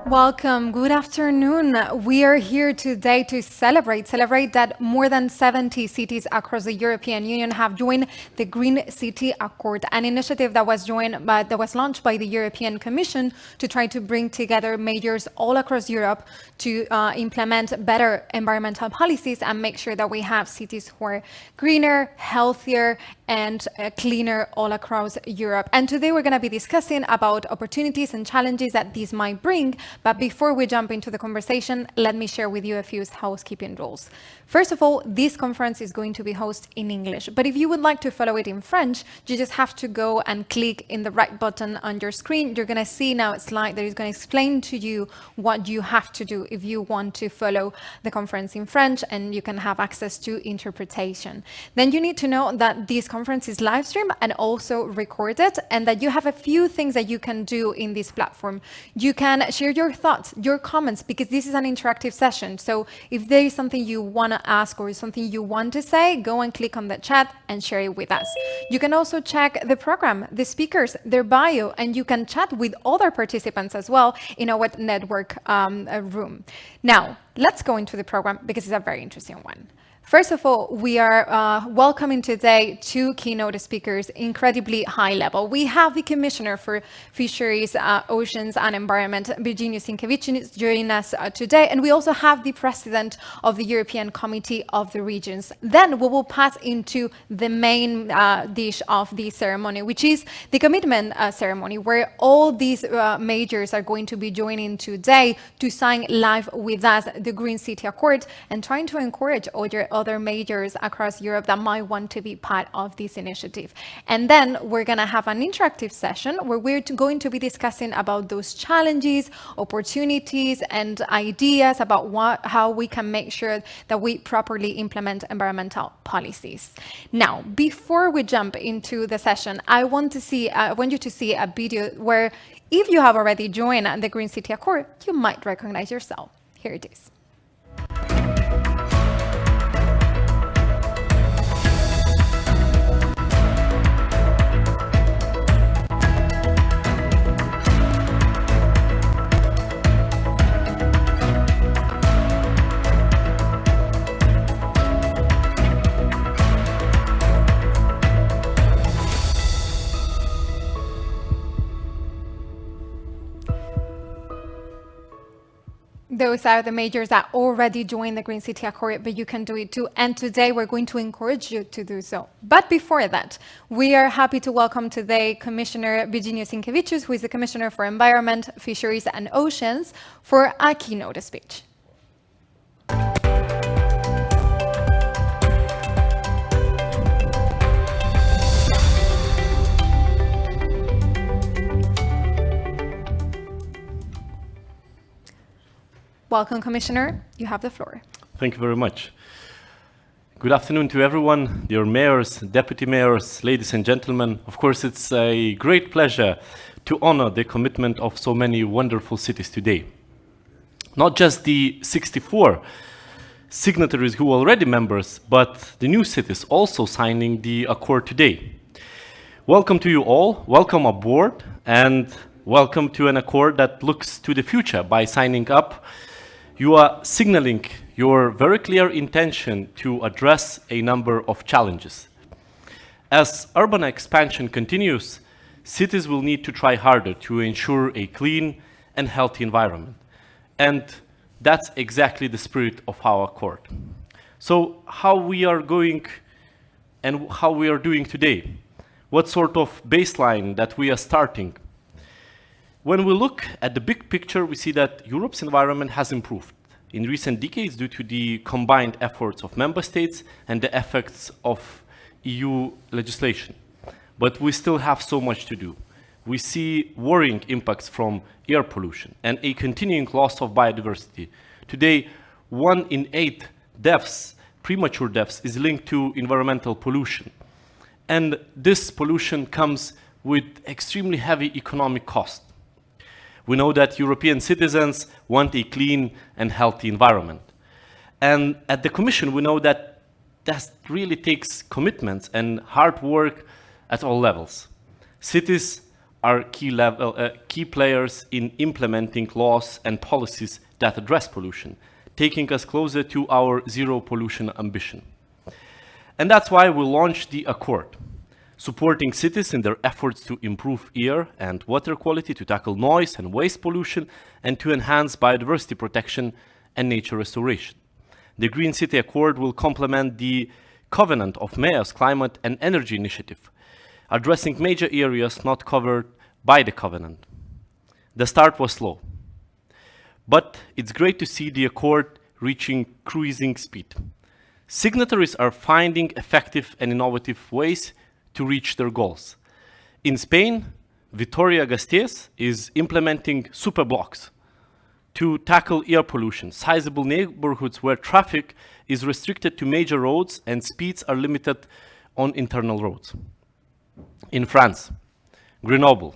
Welcome. Good afternoon. We are here today to celebrate that more than 70 cities across the European Union have joined the Green City Accord, an initiative that was launched by the European Commission to try to bring together mayors all across Europe to implement better environmental policies and make sure that we have cities who are greener, healthier, and cleaner all across Europe. And today we're going to be discussing about opportunities and challenges that these might bring. But before we jump into the conversation, let me share with you a few housekeeping rules. First of all, this conference is going to be hosted in English. But if you would like to follow it in French, you just have to go and click in the right button on your screen. You're going to see now a slide that is going to explain to you what you have to do if you want to follow the conference in French, and you can have access to interpretation. Then you need to know that this conference is live streamed and also recorded, and that you have a few things that you can do in this platform. You can share your thoughts, your comments, because this is an interactive session. So if there is something you want to ask or something you want to say, go and click on the chat and share it with us. You can also check the program, the speakers, their bio, and you can chat with other participants as well in our network room. Now, let's go into the program because it's a very interesting one. First of all, we are welcoming today two keynote speakers, incredibly high level. We have the Commissioner for Fisheries, Oceans and Environment, Virginia Sinkevičius, joining us today. And we also have the President of the European Committee of the Regions. Then we will pass into the main dish of the ceremony, which is the commitment ceremony, where all these majors are going to be joining today to sign live with us the Green City Accord and trying to encourage other majors across Europe that might want to be part of this initiative. And then we're going to have an interactive session where we're going to be discussing about those challenges, opportunities, and ideas about how we can make sure that we properly implement environmental policies. Now, before we jump into the session, I want you to see a video where, if you have already joined the Green City Accord, you might recognize yourself. Here it is. Those are the majors that already joined the Green City Accord, but you can do it too. And today we're going to encourage you to do so. But before that, we are happy to welcome today Commissioner Virginia Sinkevičius, who is the Commissioner for Environment, Fisheries and Oceans, for a keynote speech. Welcome, Commissioner. You have the floor. Thank you very much. Good afternoon to everyone, dear mayors, deputy mayors, ladies and gentlemen. Of course, it's a great pleasure to honor the commitment of so many wonderful cities today. Not just the 64 signatories who are already members, but the new cities also signing the accord today. Welcome to you all, welcome aboard, and welcome to an accord that looks to the future. By signing up, you are signaling your very clear intention to address a number of challenges. As urban expansion continues, cities will need to try harder to ensure a clean and healthy environment. And that's exactly the spirit of our accord. So how we are going and how we are doing today? What sort of baseline that we are starting? When we look at the big picture, we see that Europe's environment has improved in recent decades due to the combined efforts of member states and the effects of EU legislation. But we still have so much to do. We see worrying impacts from air pollution and a continuing loss of biodiversity. Today, 1 in 8 deaths, premature deaths, is linked to environmental pollution. And this pollution comes with extremely heavy economic cost. We know that European citizens want a clean and healthy environment. And at the Commission, we know that that really takes commitments and hard work at all levels. Cities are key players in implementing laws and policies that address pollution, taking us closer to our zero pollution ambition. And that's why we launched the Accord, supporting cities in their efforts to improve air and water quality, to tackle noise and waste pollution, and to enhance biodiversity protection and nature restoration. The Green City Accord will complement the Covenant of Mayors Climate and Energy Initiative, addressing major areas not covered by the Covenant. The start was slow, but it's great to see the Accord reaching cruising speed. Signatories are finding effective and innovative ways to reach their goals. In Spain, Vitoria-Gasteiz is implementing superblocks to tackle air pollution, sizable neighborhoods where traffic is restricted to major roads and speeds are limited on internal roads. In France, Grenoble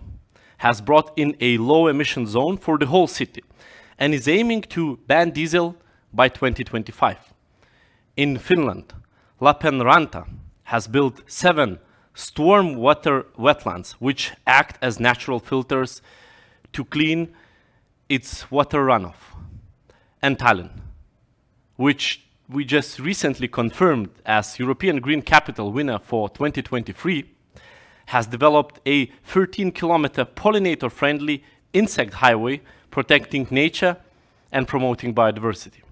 has brought in a low-emission zone for the whole city and is aiming to ban diesel by 2025. In Finland, Lappeenranta has built 7 storm water wetlands, which act as natural filters to clean its water runoff. And Tallinn, which we just recently confirmed as European Green Capital winner for 2023, has developed a 13-kilometer pollinator-friendly insect highway protecting nature and promoting biodiversity.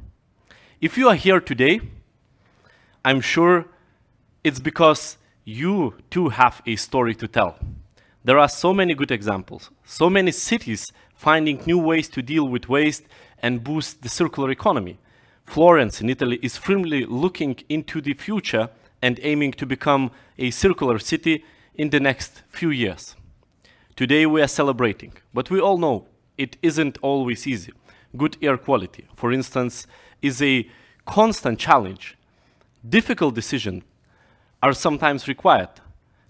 If you are here today, I'm sure it's because you too have a story to tell. There are so many good examples, so many cities finding new ways to deal with waste and boost the circular economy. Florence in Italy is firmly looking into the future and aiming to become a circular city in the next few years. Today we are celebrating, but we all know it isn't always easy. Good air quality, for instance, is a constant challenge. Difficult decisions are sometimes required.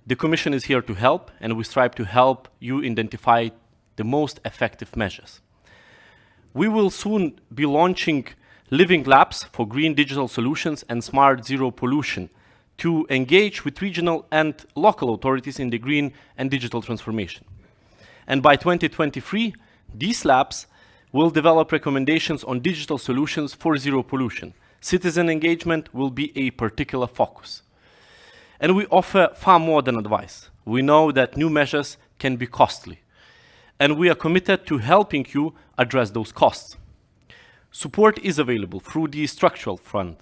The Commission is here to help, and we strive to help you identify the most effective measures. We will soon be launching living labs for green digital solutions and smart zero pollution to engage with regional and local authorities in the green and digital transformation. And by 2023, these labs will develop recommendations on digital solutions for zero pollution. Citizen engagement will be a particular focus. And we offer far more than advice. We know that new measures can be costly, and we are committed to helping you address those costs. Support is available through the Structural Fund,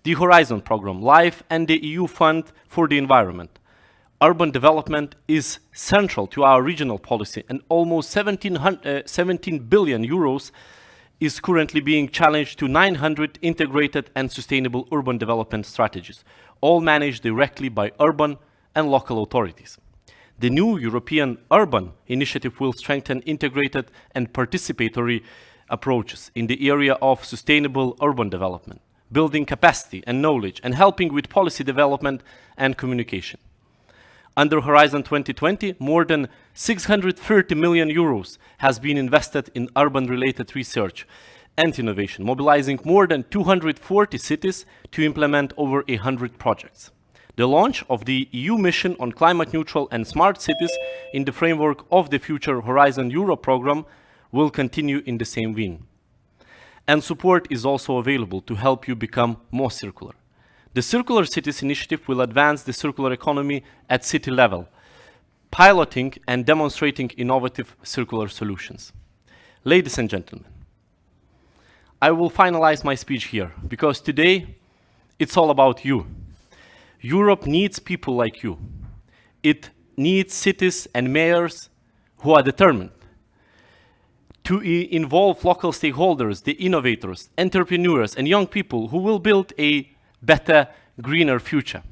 the Horizon Programme, LIFE, and the EU Fund for the Environment. Urban development is central to our regional policy, and almost 17 billion euros is currently being challenged to 900 integrated and sustainable urban development strategies, all managed directly by urban and local authorities. The new European Urban Initiative will strengthen integrated and participatory approaches in the area of sustainable urban development, building capacity and knowledge, and helping with policy development and communication. Under Horizon 2020, more than 630 million euros has been invested in urban-related research and innovation, mobilizing more than 240 cities to implement over 100 projects. The launch of the EU mission on climate neutral and smart cities in the framework of the future Horizon Europe program will continue in the same vein. And support is also available to help you become more circular. The Circular Cities Initiative will advance the circular economy at city level, piloting and demonstrating innovative circular solutions. Ladies and gentlemen, I will finalize my speech here, because today it's all about you. Europe needs people like you. It needs cities and mayors who are determined to involve local stakeholders, the innovators, entrepreneurs, and young people who will build a better, greener future.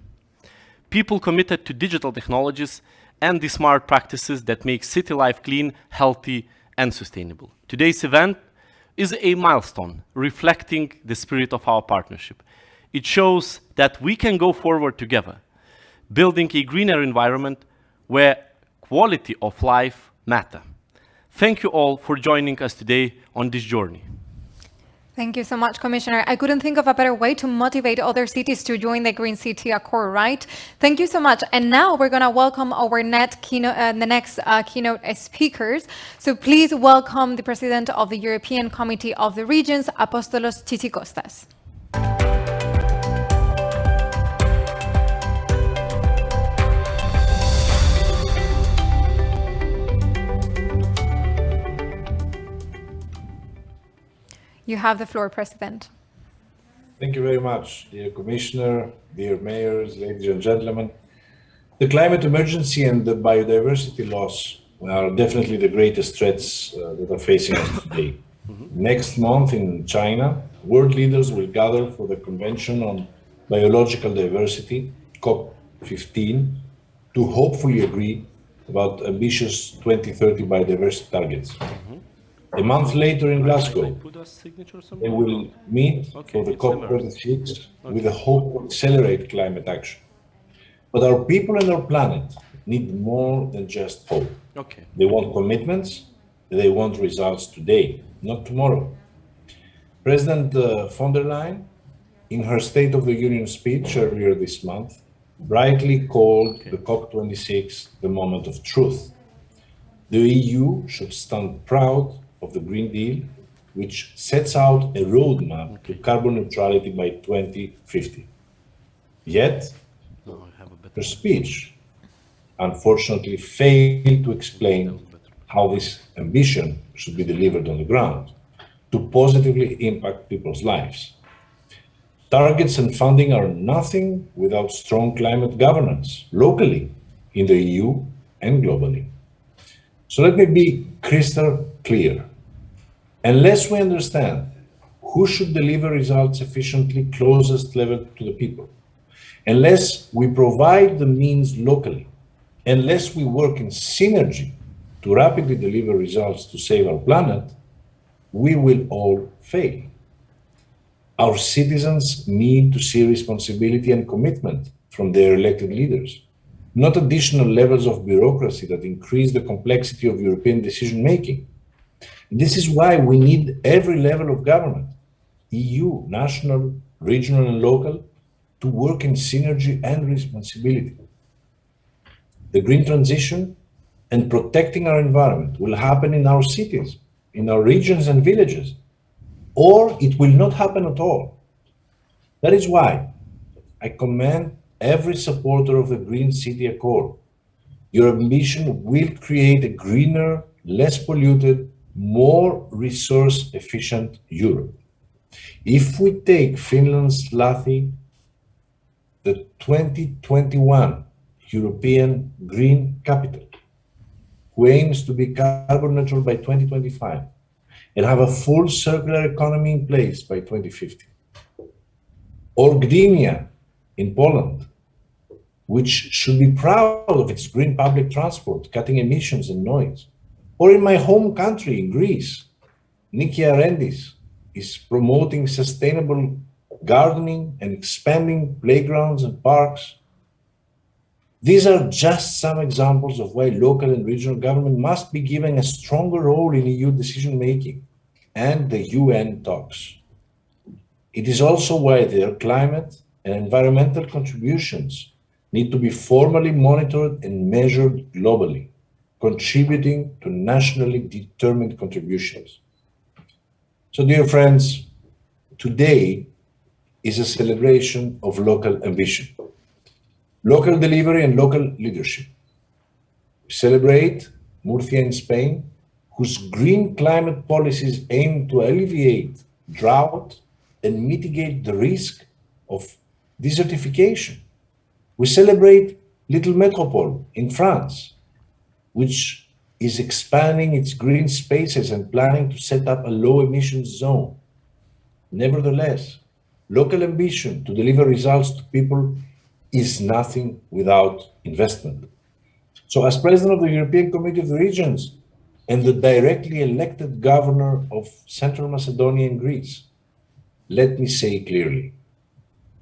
People committed to digital technologies and the smart practices that make city life clean, healthy, and sustainable. Today's event is a milestone reflecting the spirit of our partnership. It shows that we can go forward together, building a greener environment where quality of life matters. Thank you all for joining us today on this journey. Thank you so much, Commissioner. I couldn't think of a better way to motivate other cities to join the Green City Accord, right? Thank you so much. And now we're going to welcome our the next keynote speakers. So please welcome the President of the European Committee of the Regions, Apostolos Tzitzikostas. You have the floor, President. Thank you very much, dear Commissioner, dear mayors, ladies and gentlemen. The climate emergency and the biodiversity loss are definitely the greatest threats that are facing us today. Next month in China, world leaders will gather for the Convention on Biological Diversity, COP15, to hopefully agree about ambitious 2030 biodiversity targets. A month later in Glasgow, they will meet for the COP26 with the hope to accelerate climate action. But our people and our planet need more than just hope. They want commitments, they want results today, not tomorrow. President von der Leyen, in her State of the Union speech earlier this month, rightly called the COP26 the moment of truth. The EU should stand proud of the Green Deal, which sets out a roadmap to carbon neutrality by 2050. Yet, her speech unfortunately failed to explain how this ambition should be delivered on the ground to positively impact people's lives. Targets and funding are nothing without strong climate governance, locally, in the EU and globally. So let me be crystal clear. Unless we understand who should deliver results efficiently closest level to the people, unless we provide the means locally, unless we work in synergy to rapidly deliver results to save our planet, we will all fail. Our citizens need to see responsibility and commitment from their elected leaders, not additional levels of bureaucracy that increase the complexity of European decision-making. This is why we need every level of government, EU, national, regional, and local, to work in synergy and responsibility. The green transition and protecting our environment will happen in our cities, in our regions and villages, or it will not happen at all. That is why I commend every supporter of the Green City Accord. Your ambition will create a greener, less polluted, more resource-efficient Europe. If we take Finland's Lahti, the 2021 European Green Capital, who aims to be carbon neutral by 2025 and have a full circular economy in place by 2050. Or Gdynia in Poland, which should be proud of its green public transport, cutting emissions and noise. Or in my home country, in Greece, Nikia Rendis is promoting sustainable gardening and expanding playgrounds and parks. These are just some examples of why local and regional government must be given a stronger role in EU decision-making and the UN talks. It is also why their climate and environmental contributions need to be formally monitored and measured globally, contributing to nationally determined contributions. So, dear friends, today is a celebration of local ambition, local delivery and local leadership. We celebrate Murcia in Spain, whose green climate policies aim to alleviate drought and mitigate the risk of desertification. We celebrate Little Metropole in France, which is expanding its green spaces and planning to set up a low emissions zone. Nevertheless, local ambition to deliver results to people is nothing without investment. So as President of the European Committee of the Regions and the directly elected governor of Central Macedonia and Greece, let me say clearly,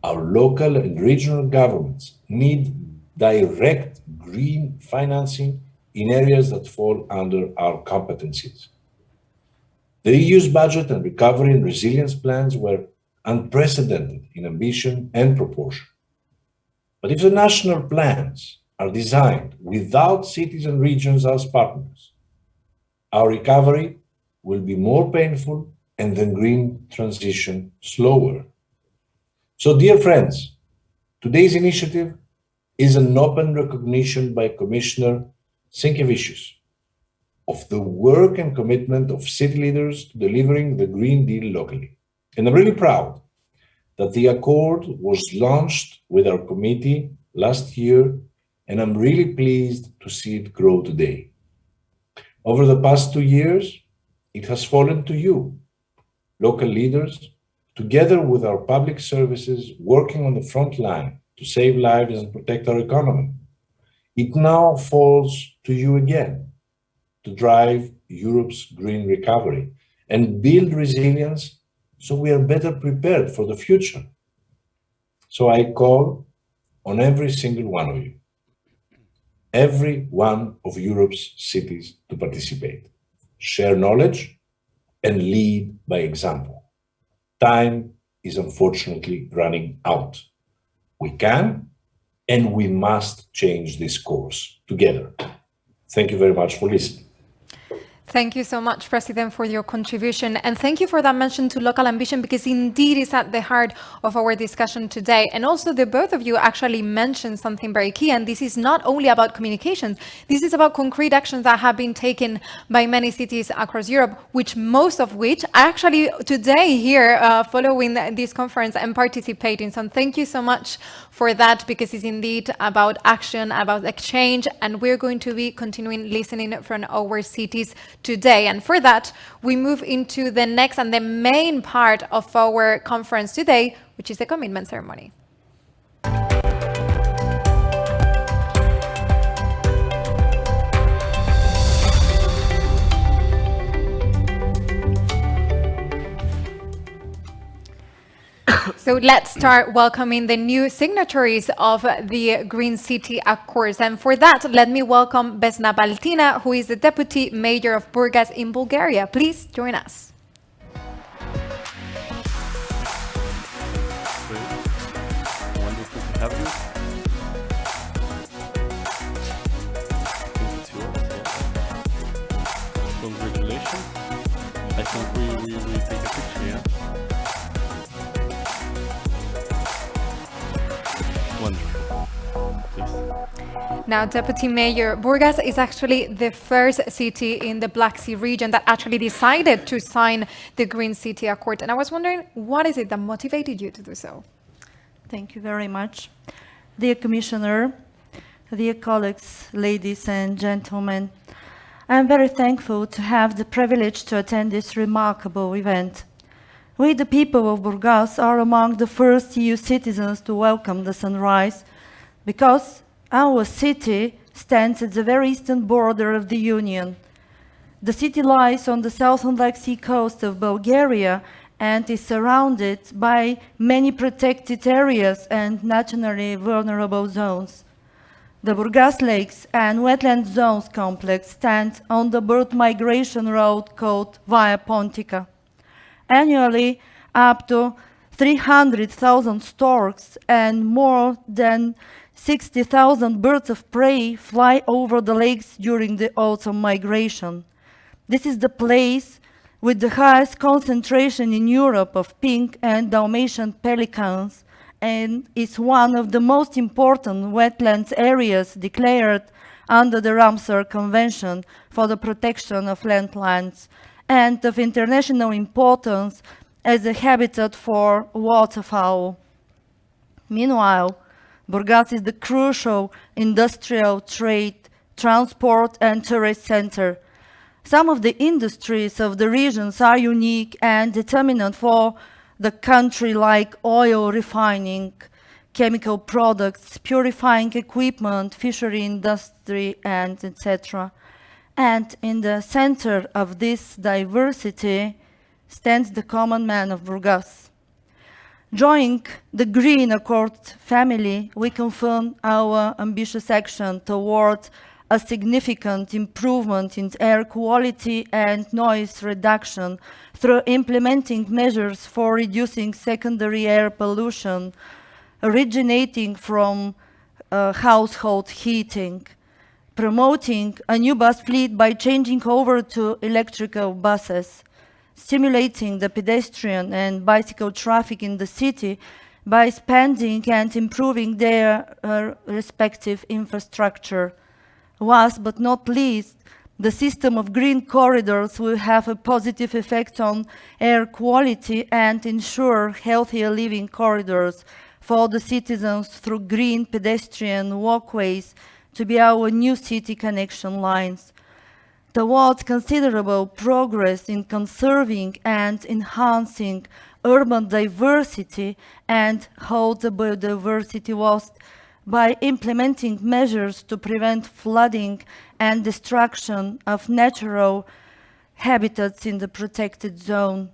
our local and regional governments need direct green financing in areas that fall under our competencies. The EU's budget and recovery and resilience plans were unprecedented in ambition and proportion. But if the national plans are designed without cities and regions as partners, our recovery will be more painful and the green transition slower. So, dear friends, today's initiative is an open recognition by Commissioner Sinkevicius of the work and commitment of city leaders to delivering the Green Deal locally. And I'm really proud that the accord was launched with our committee last year, and I'm really pleased to see it grow today. Over the past 2 years, it has fallen to you, local leaders, together with our public services working on the front line to save lives and protect our economy. It now falls to you again to drive Europe's green recovery and build resilience so we are better prepared for the future. So I call on every single one of you, every one of Europe's cities to participate, share knowledge, and lead by example. Time is unfortunately running out. We can and we must change this course together. Thank you very much for listening. Thank you so much, President, for your contribution. And thank you for that mention to local ambition, because indeed it's at the heart of our discussion today. And also the both of you actually mentioned something very key. And this is not only about communications. This is about concrete actions that have been taken by many cities across Europe, which most of which are actually today here following this conference and participating. So thank you so much for that, because it's indeed about action, about exchange. And we're going to be continuing listening from our cities today. And for that, we move into the next and the main part of our conference today, which is the commitment ceremony. So let's start welcoming the new signatories of the Green City Accords. And for that, let me welcome Vesna Baltina, who is the Deputy Mayor of Burgas in Bulgaria. Please join us. Wonderful to have you. Congratulations. I think we take a picture, yeah? Wonderful. Please. Now, Deputy Mayor, Burgas is actually the first city in the Black Sea region that actually decided to sign the Green City Accord. And I was wondering, what is it that motivated you to do so? Thank you very much. Dear Commissioner, dear colleagues, ladies and gentlemen, I'm very thankful to have the privilege to attend this remarkable event. We, the people of Burgas, are among the first EU citizens to welcome the sunrise, because our city stands at the very eastern border of the Union. The city lies on the southern Black Sea coast of Bulgaria and is surrounded by many protected areas and naturally vulnerable zones. The Burgas Lakes and Wetland Zones complex stands on the bird migration route called Via Pontica. Annually, up to 300,000 storks and more than 60,000 birds of prey fly over the lakes during the autumn migration. This is the place with the highest concentration in Europe of pink and Dalmatian pelicans, and is one of the most important wetlands areas declared under the Ramsar Convention for the protection of landlands, and of international importance as a habitat for waterfowl. Meanwhile, Burgas is the crucial industrial, trade, transport, and tourist center. Some of the industries of the regions are unique and determinant for the country, like oil refining, chemical products, purifying equipment, fishery industry, and etc. And in the center of this diversity stands the common man of Burgas. Joining the Green Accord family, we confirm our ambitious action toward a significant improvement in air quality and noise reduction through implementing measures for reducing secondary air pollution originating from household heating, promoting a new bus fleet by changing over to electrical buses, stimulating the pedestrian and bicycle traffic in the city by expanding and improving their respective infrastructure. Last but not least, the system of green corridors will have a positive effect on air quality and ensure healthier living corridors for the citizens through green pedestrian walkways to be our new city connection lines. Towards considerable progress in conserving and enhancing urban diversity and halt the biodiversity loss by implementing measures to prevent flooding and destruction of natural habitats in the protected zone,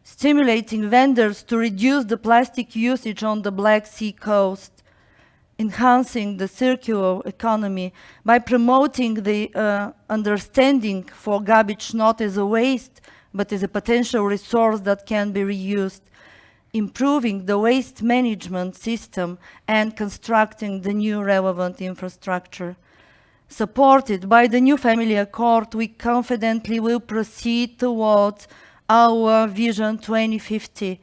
stimulating vendors to reduce the plastic usage on the Black Sea coast, enhancing the circular economy by promoting the understanding for garbage not as a waste, but as a potential resource that can be reused, improving the waste management system and constructing the new relevant infrastructure. Supported by the new family accord, we confidently will proceed towards our Vision 2050,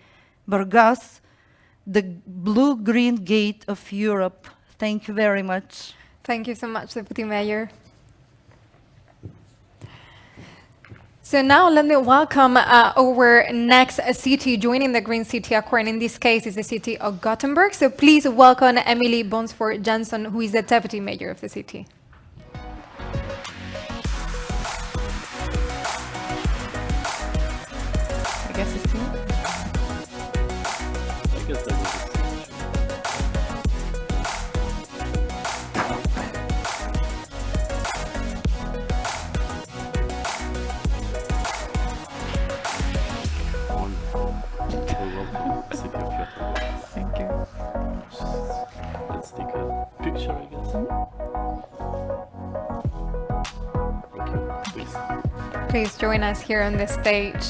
Burgas, the blue-green gate of Europe. Thank you very much. Thank you so much, Deputy Mayor. So now let me welcome our next city joining the Green City Accord. In this case, is the city of Gothenburg. So please welcome Emily Bonsford Jansson, who is the Deputy Mayor of the city. I guess it's you. I guess that was it. City of Gothenburg. Thank you. Let's take a picture, I guess. Okay, please. Please join us here on the stage.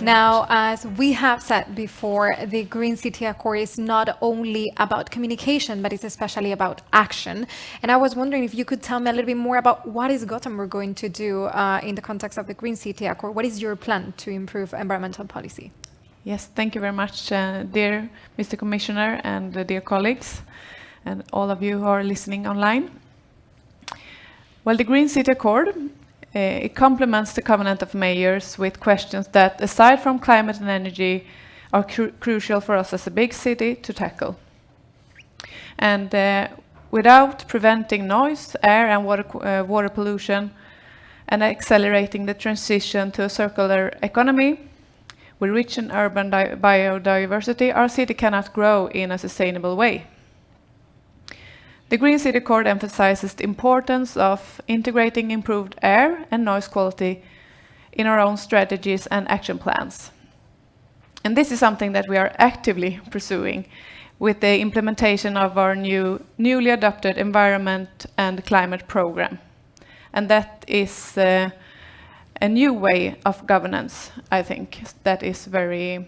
Now, as we have said before, the Green City Accord is not only about communication, but it's especially about action. And I was wondering if you could tell me a little bit more about what is Gothenburg going to do in the context of the Green City Accord? What is your plan to improve environmental policy? Yes, thank you very much, dear Mr. Commissioner and dear colleagues, and all of you who are listening online. Well, the Green City Accord, it complements the Covenant of Mayors with questions that, aside from climate and energy, are crucial for us as a big city to tackle. And without preventing noise, air and water pollution, and accelerating the transition to a circular economy, with rich and urban biodiversity, our city cannot grow in a sustainable way. The Green City Accord emphasizes the importance of integrating improved air and noise quality in our own strategies and action plans. And this is something that we are actively pursuing with the implementation of our newly adopted environment and climate program. And that is a new way of governance, I think, that is very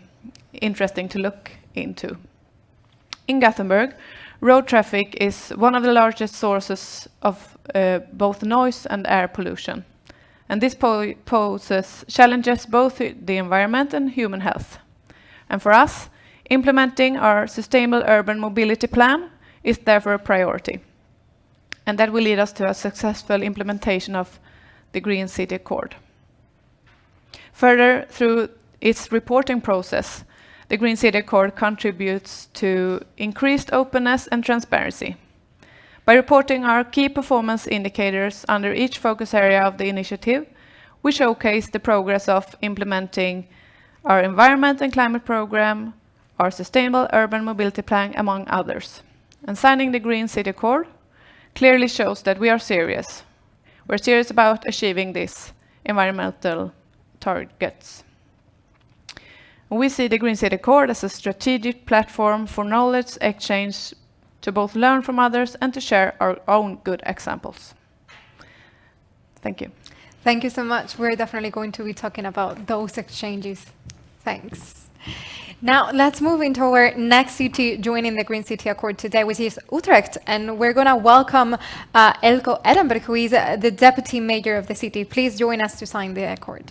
interesting to look into. In Gothenburg, road traffic is one of the largest sources of both noise and air pollution. And this poses challenges both to the environment and human health. And for us, implementing our sustainable urban mobility plan is therefore a priority. And that will lead us to a successful implementation of the Green City Accord. Further, through its reporting process, the Green City Accord contributes to increased openness and transparency. By reporting our key performance indicators under each focus area of the initiative, we showcase the progress of implementing our environment and climate program, our sustainable urban mobility plan, among others. And signing the Green City Accord clearly shows that we are serious. We're serious about achieving these environmental targets. We see the Green City Accord as a strategic platform for knowledge exchange to both learn from others and to share our own good examples. Thank you. Thank you so much. We're definitely going to be talking about those exchanges. Thanks. Now, let's move into our next city joining the Green City Accord today, which is Utrecht. And we're going to welcome Elko Edinburgh, who is the deputy mayor of the city. Please join us to sign the accord.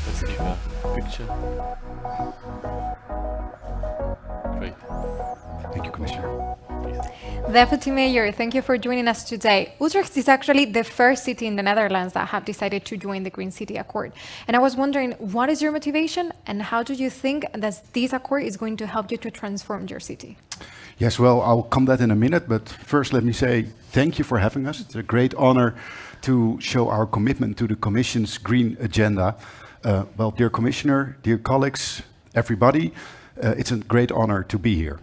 Let's take a picture. Great. Thank you, Commissioner. Deputy Mayor, thank you for joining us today. Utrecht is actually the first city in the Netherlands that have decided to join the Green City Accord. And I was wondering, what is your motivation and how do you think that this accord is going to help you to transform your city? Yes, well, I'll come that in a minute, but first let me say thank you for having us. It's a great honor to show our commitment to the Commission's green agenda. Well, dear Commissioner, dear colleagues, everybody, it's a great honor to be here.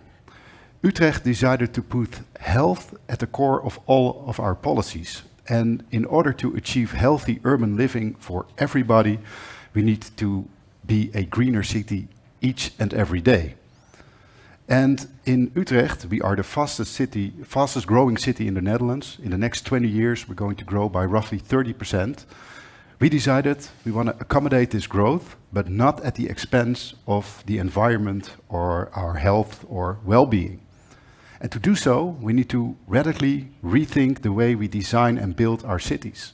Utrecht decided to put health at the core of all of our policies. And in order to achieve healthy urban living for everybody, we need to be a greener city each and every day. And in Utrecht, we are the fastest growing city in the Netherlands. In the next 20 years, we're going to grow by roughly 30%. We decided we want to accommodate this growth, but not at the expense of the environment or our health or well-being. And to do so, we need to radically rethink the way we design and build our cities.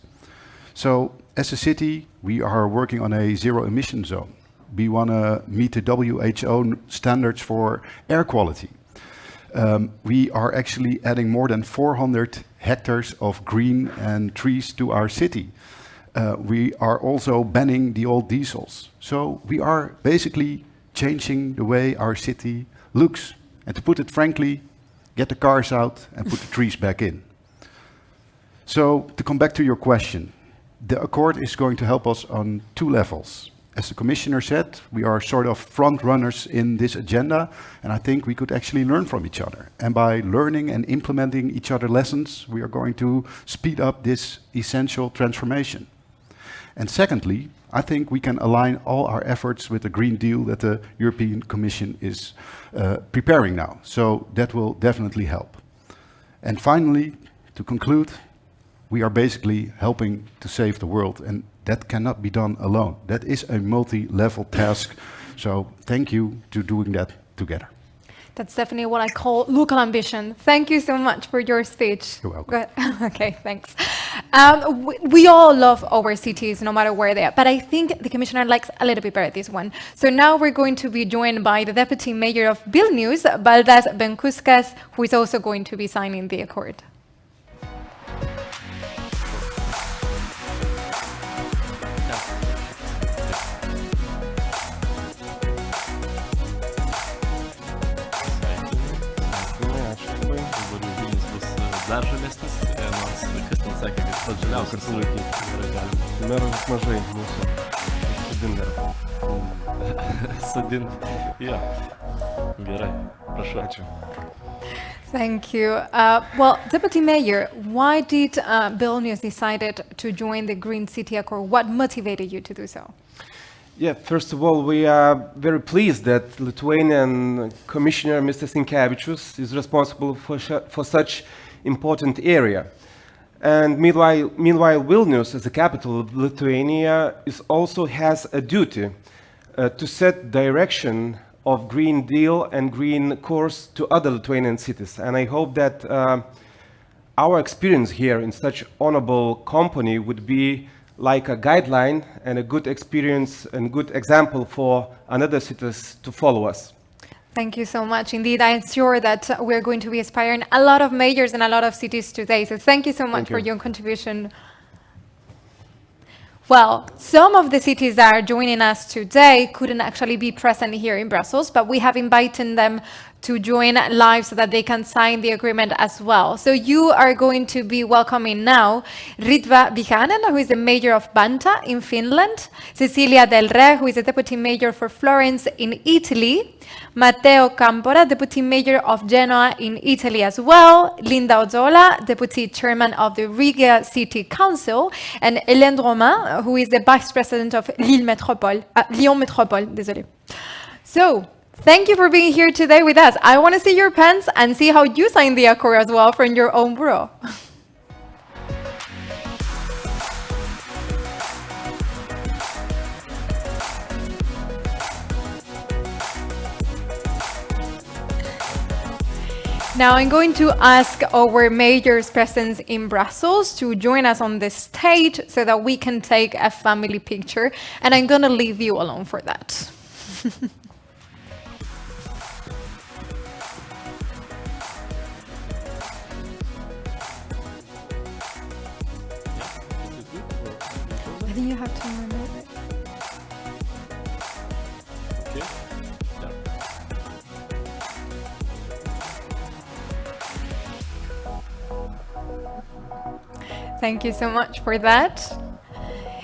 So, as a city, we are working on a zero-emission zone. We want to meet the WHO standards for air quality. We are actually adding more than 400 hectares of green and trees to our city. We are also banning the old diesels. So we are basically changing the way our city looks. And to put it frankly, get the cars out and put the trees back in. So to come back to your question, the accord is going to help us on two levels. As the Commissioner said, we are sort of front runners in this agenda, and I think we could actually learn from each other. And by learning and implementing each other's lessons, we are going to speed up this essential transformation. And secondly, I think we can align all our efforts with the Green Deal that the European Commission is preparing now. So that will definitely help. And finally, to conclude, we are basically helping to save the world, and that cannot be done alone. That is a multi-level task. So thank you to doing that together. That's definitely what I call local ambition. Thank you so much for your speech. You're welcome. Okay, thanks. We all love our cities, no matter where they are, but I think the Commissioner likes a little bit better this one. So now we're going to be joined by the Deputy Mayor of Vilnius, Valdas Benkuskas, who is also going to be signing the accord. Dar žalesnis, nors Kristin sakė, kad pats žaliausias laikyti. Merų mažai mūsų sudint dar. Sudint, jo. Gerai, prašau. Ačiū. Thank you. Well, Deputy Mayor, why did Vilnius decided to join the Green City Accord? What motivated you to do so? Yeah, first of all, we are very pleased that Lithuanian Commissioner Mr. Sinkevičius is responsible for such important area. And meanwhile, Vilnius, as the capital of Lithuania, also has a duty to set direction of Green Deal and green course to other Lithuanian cities. And I hope that our experience here in such honorable company would be like a guideline and a good experience and good example for another cities to follow us. Thank you so much. Indeed, I'm sure that we're going to be inspiring a lot of mayors and a lot of cities today. So thank you so much for your contribution. Well, some of the cities that are joining us today couldn't actually be present here in Brussels, but we have invited them to join live so that they can sign the agreement as well. So you are going to be welcoming now Ritva Vihanen, who is the mayor of Vantaa in Finland, Cecilia Del Re, who is the deputy mayor for Florence in Italy, Matteo Campora, deputy mayor of Genoa in Italy as well, Linda Ozzola, deputy chairman of the Riga City Council, and Hélène Romain, who is the vice president of Lyon Métropole. Désolé. So, thank you for being here today with us. I want to see your pens and see how you sign the accord as well from your own bureau. Now I'm going to ask our mayors present in Brussels to join us on the stage so that we can take a family picture, and I'm going to leave you alone for that. I think you have to remove it. Okay. Thank you so much for that.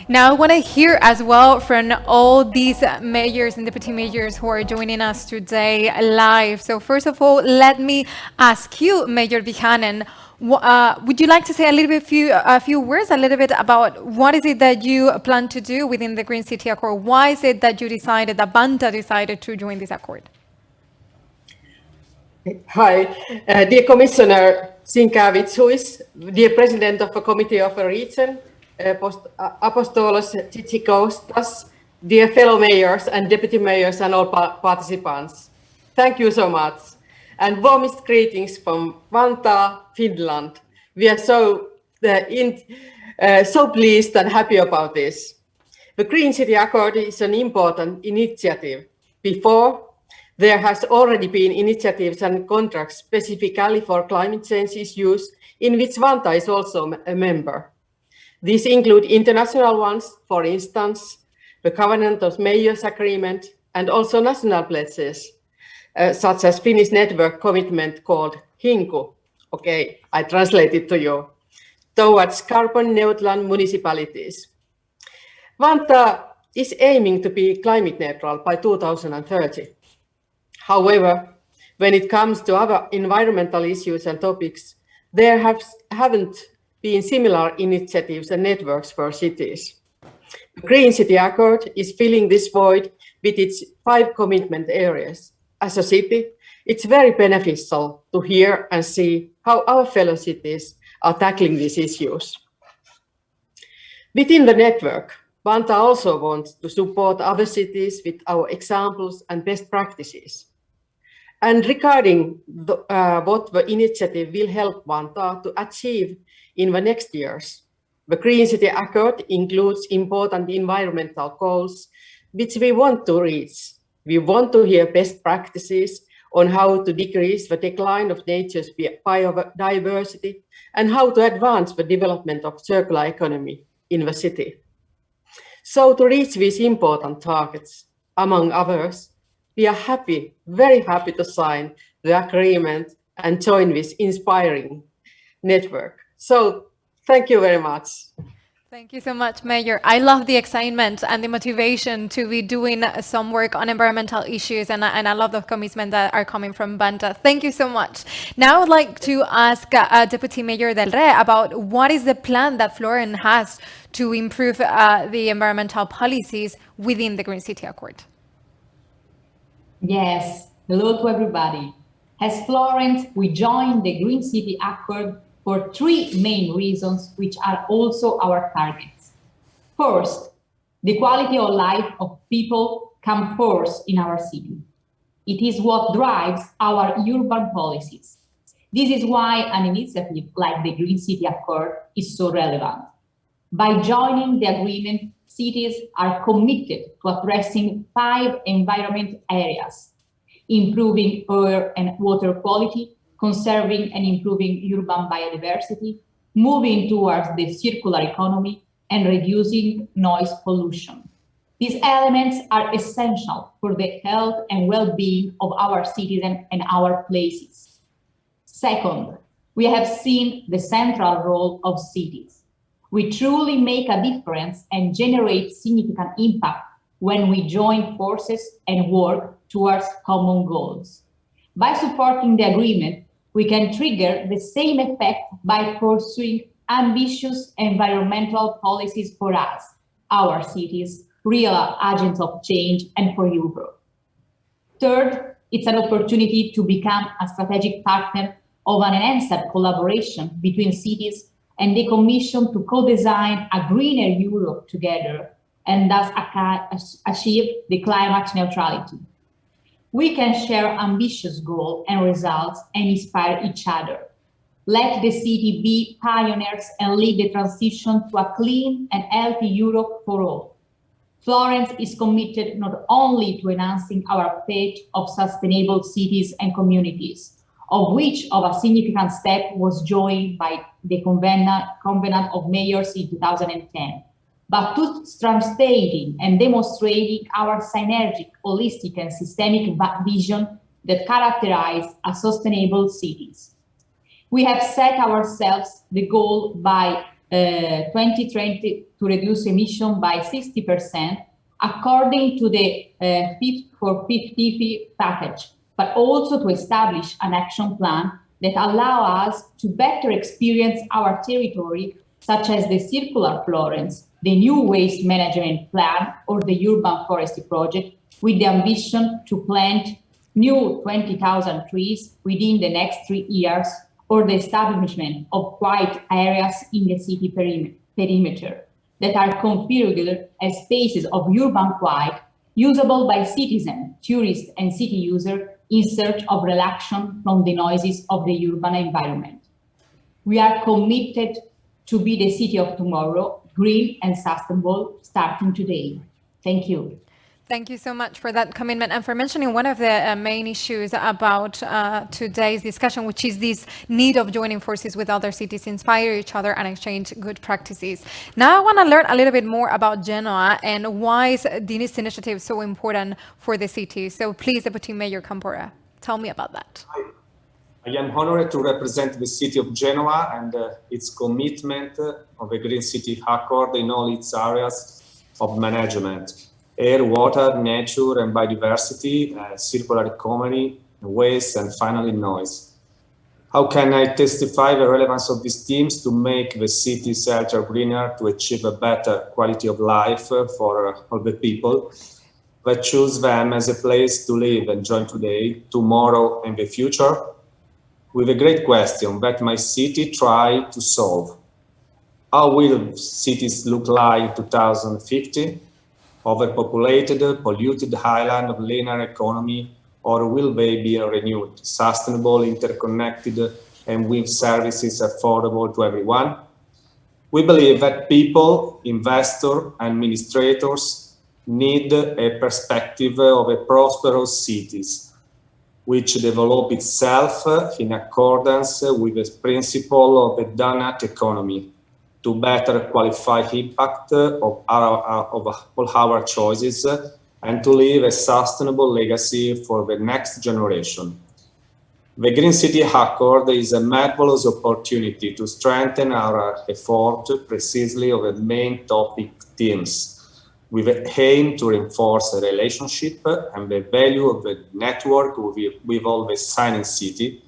Now I want to hear as well from all these mayors and deputy mayors who are joining us today live. So first of all, let me ask you, Mayor Vihanen, would you like to say a few words about what is it that you plan to do within the Green City Accord? Why is it that that Vantaa decided to join this accord? Hi, dear Commissioner Sinkevičius, dear President of the Committee of the Region, Apostolos Tsikostas, dear fellow mayors and deputy mayors and all participants. Thank you so much. And warmest greetings from Vantaa, Finland. We are so pleased and happy about this. The Green City Accord is an important initiative. Before, there has already been initiatives and contracts specifically for climate change issues in which Vantaa is also a member. These include international ones, for instance, the Covenant of Mayors Agreement, and also national pledges, such as Finnish network commitment called HINKU. Okay, I translate it to you. Towards carbon neutral municipalities. Vantaa is aiming to be climate neutral by 2030. However, when it comes to other environmental issues and topics, there haven't been similar initiatives and networks for cities. The Green City Accord is filling this void with its 5 commitment areas. As a city, it's very beneficial to hear and see how our fellow cities are tackling these issues. Within the network, Vantaa also wants to support other cities with our examples and best practices. And regarding what the initiative will help Vantaa to achieve in the next years, the Green City Accord includes important environmental goals which we want to reach. We want to hear best practices on how to decrease the decline of nature's biodiversity and how to advance the development of circular economy in the city. So to reach these important targets, among others, we are very happy to sign the agreement and join this inspiring network. So thank you very much. Thank you so much, Mayor. I love the excitement and the motivation to be doing some work on environmental issues, and I love the commitment that are coming from Vantaa. Thank you so much. Now I would like to ask Deputy Mayor Del Re about what is the plan that Florence has to improve the environmental policies within the Green City Accord. Yes, hello to everybody. As Florence, we joined the Green City Accord for 3 main reasons, which are also our targets. First, the quality of life of people comes first in our city. It is what drives our urban policies. This is why an initiative like the Green City Accord is so relevant. By joining the agreement, cities are committed to addressing 5 environment areas: improving air and water quality, conserving and improving urban biodiversity, moving towards the circular economy, and reducing noise pollution. These elements are essential for the health and well-being of our citizens and our places. Second, we have seen the central role of cities. We truly make a difference and generate significant impact when we join forces and work towards common goals. By supporting the agreement, we can trigger the same effect by pursuing ambitious environmental policies for us, our cities, real agents of change, and for Europe. Third, it's an opportunity to become a strategic partner of an enhanced collaboration between cities and the Commission to co-design a greener Europe together and thus achieve the climate neutrality. We can share ambitious goals and results and inspire each other. Let the city be pioneers and lead the transition to a clean and healthy Europe for all. Florence is committed not only to enhancing our pledge of sustainable cities and communities, of which a significant step was joined by the Covenant of Mayors in 2010, but to translating and demonstrating our synergic, holistic, and systemic vision that characterize a sustainable cities. We have set ourselves the goal by 2020 to reduce emission by 60% according to the Fit for 55 package, but also to establish an action plan that allow us to better experience our territory, such as the Circular Florence, the new waste management plan, or the urban forestry project, with the ambition to plant new 20,000 trees within the next 3 years, or the establishment of quiet areas in the city perimeter that are configured as spaces of urban quiet usable by citizens, tourists, and city users in search of relaxation from the noises of the urban environment. We are committed to be the city of tomorrow, green and sustainable, starting today. Thank you. Thank you so much for that commitment and for mentioning one of the main issues about today's discussion, which is this need of joining forces with other cities, inspire each other and exchange good practices. Now I want to learn a little bit more about Genoa and why is this initiative so important for the city. So please, Deputy Mayor Campora, tell me about that. I am honored to represent the city of Genoa and its commitment of a Green City Accord in all its areas of management. Air, water, nature and biodiversity, circular economy, waste, and finally noise. How can I testify the relevance of these themes to make the city healthier, greener, to achieve a better quality of life for all the people that choose them as a place to live and join today, tomorrow, and the future? With a great question that my city tried to solve. How will cities look like in 2050? Overpopulated, polluted island of linear economy, or will they be renewed, sustainable, interconnected, and with services affordable to everyone? We believe that people, investors, administrators need a perspective of a prosperous cities, which develop itself in accordance with the principle of the donut economy, to better qualify impact of all our choices and to leave a sustainable legacy for the next generation. The Green City Accord is a marvelous opportunity to strengthen our effort precisely of the main topic themes, with the aim to reinforce the relationship and the value of the network with all the signing city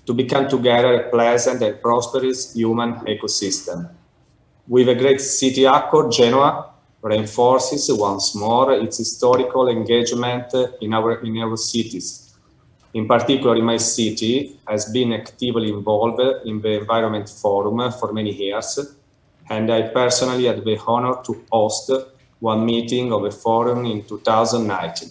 to become together a pleasant and prosperous human ecosystem. With a Great City Accord, Genoa reinforces once more its historical engagement in our cities. In particular, in my city, has been actively involved in the Environment Forum for many years, and I personally had the honor to host one meeting of the forum in 2019.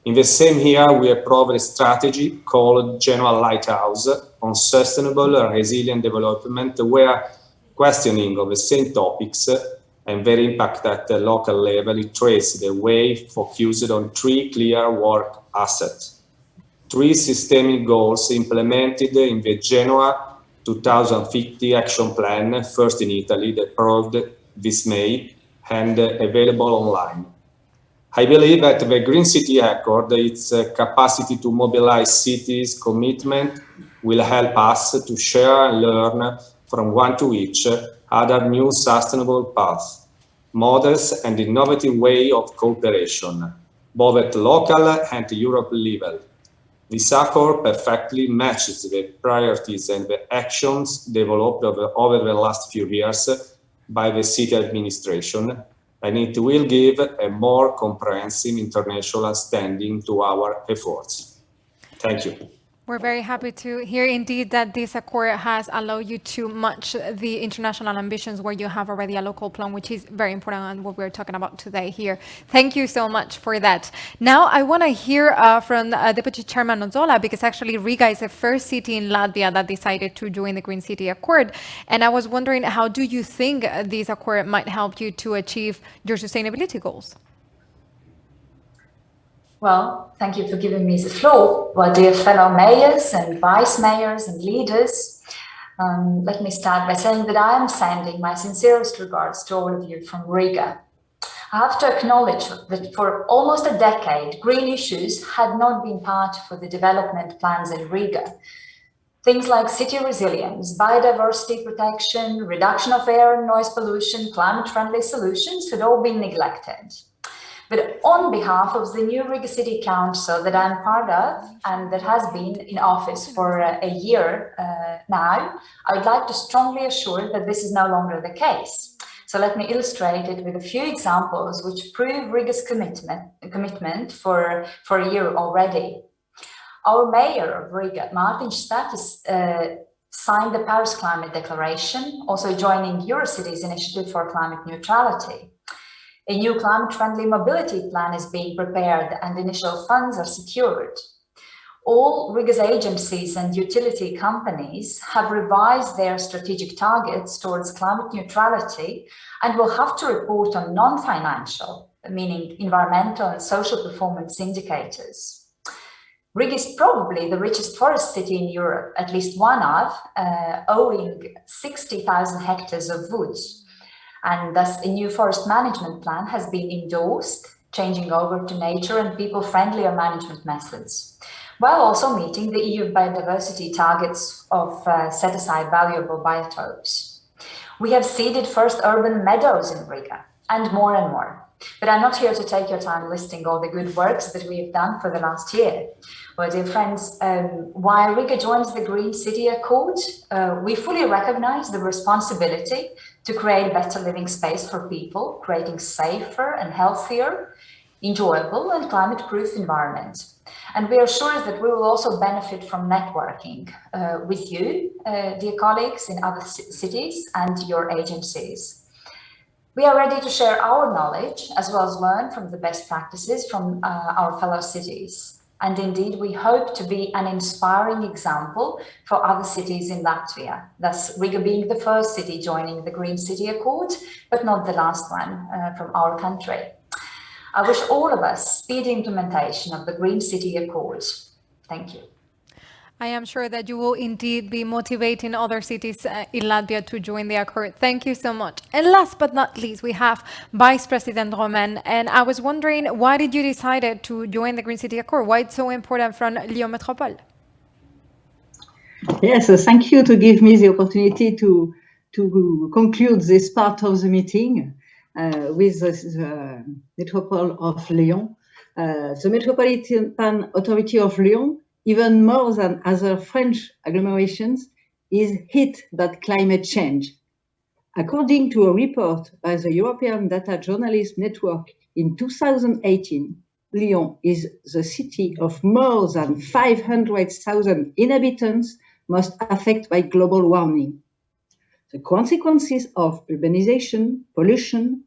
In the same year, we approved a strategy called Genoa Lighthouse on sustainable and resilient development, where questioning of the same topics and their impact at the local level, it traced the way focused on 3 clear work assets. 3 systemic goals implemented in the Genoa 2050 action plan, first in Italy, approved this May and available online. I believe that the Green City Accord, its capacity to mobilize cities' commitment, will help us to share and learn from one to each other new sustainable paths, models and innovative way of cooperation, both at local and European level. This accord perfectly matches the priorities and the actions developed over the last few years by the city administration, and it will give a more comprehensive international standing to our efforts. Thank you. We're very happy to hear indeed that this accord has allowed you to match the international ambitions where you have already a local plan, which is very important and what we're talking about today here. Thank you so much for that. Now I want to hear from Deputy Chairman Ozola, because actually Riga is the first city in Latvia that decided to join the Green City Accord. And I was wondering, how do you think this accord might help you to achieve your sustainability goals? Well, thank you for giving me the floor. Well, dear fellow mayors and vice mayors and leaders, let me start by saying that I am sending my sincerest regards to all of you from Riga. I have to acknowledge that for almost a decade, green issues had not been part of the development plans in Riga. Things like city resilience, biodiversity protection, reduction of air and noise pollution, climate-friendly solutions had all been neglected. But on behalf of the new Riga City Council that I'm part of and that has been in office for a year now, I'd like to strongly assure that this is no longer the case. So let me illustrate it with a few examples which prove Riga's commitment for a year already. Our mayor of Riga, Martin Statis, signed the Paris Climate Declaration, also joining Eurocities initiative for climate neutrality. A new climate-friendly mobility plan is being prepared and initial funds are secured. All Riga's agencies and utility companies have revised their strategic targets towards climate neutrality and will have to report on non-financial, meaning environmental and social performance indicators. Riga is probably the richest forest city in Europe, at least one of, owing 60,000 hectares of woods. And thus a new forest management plan has been endorsed, changing over to nature and people-friendlier management methods, while also meeting the EU biodiversity targets of set-aside valuable biotopes. We have seeded first urban meadows in Riga, and more. But I'm not here to take your time listing all the good works that we have done for the last year. Well, dear friends, while Riga joins the Green City Accord, we fully recognize the responsibility to create a better living space for people, creating safer and healthier, enjoyable and climate-proof environment. And we are sure that we will also benefit from networking with you, dear colleagues in other cities and your agencies. We are ready to share our knowledge as well as learn from the best practices from our fellow cities. And indeed, we hope to be an inspiring example for other cities in Latvia, thus Riga being the first city joining the Green City Accord, but not the last one from our country. I wish all of us speedy implementation of the Green City Accord. Thank you. I am sure that you will indeed be motivating other cities in Latvia to join the Accord. Thank you so much. And last but not least, we have Vice President Romain. And I was wondering, why did you decide to join the Green City Accord? Why it's so important from Lyon Métropole? Yes, thank you to give me the opportunity to conclude this part of the meeting with the Metropole of Lyon. The Metropolitan Authority of Lyon, even more than other French agglomerations, is hit by climate change. According to a report by the European Data Journalist Network in 2018, Lyon is the city of more than 500,000 inhabitants most affected by global warming. The consequences of urbanization, pollution,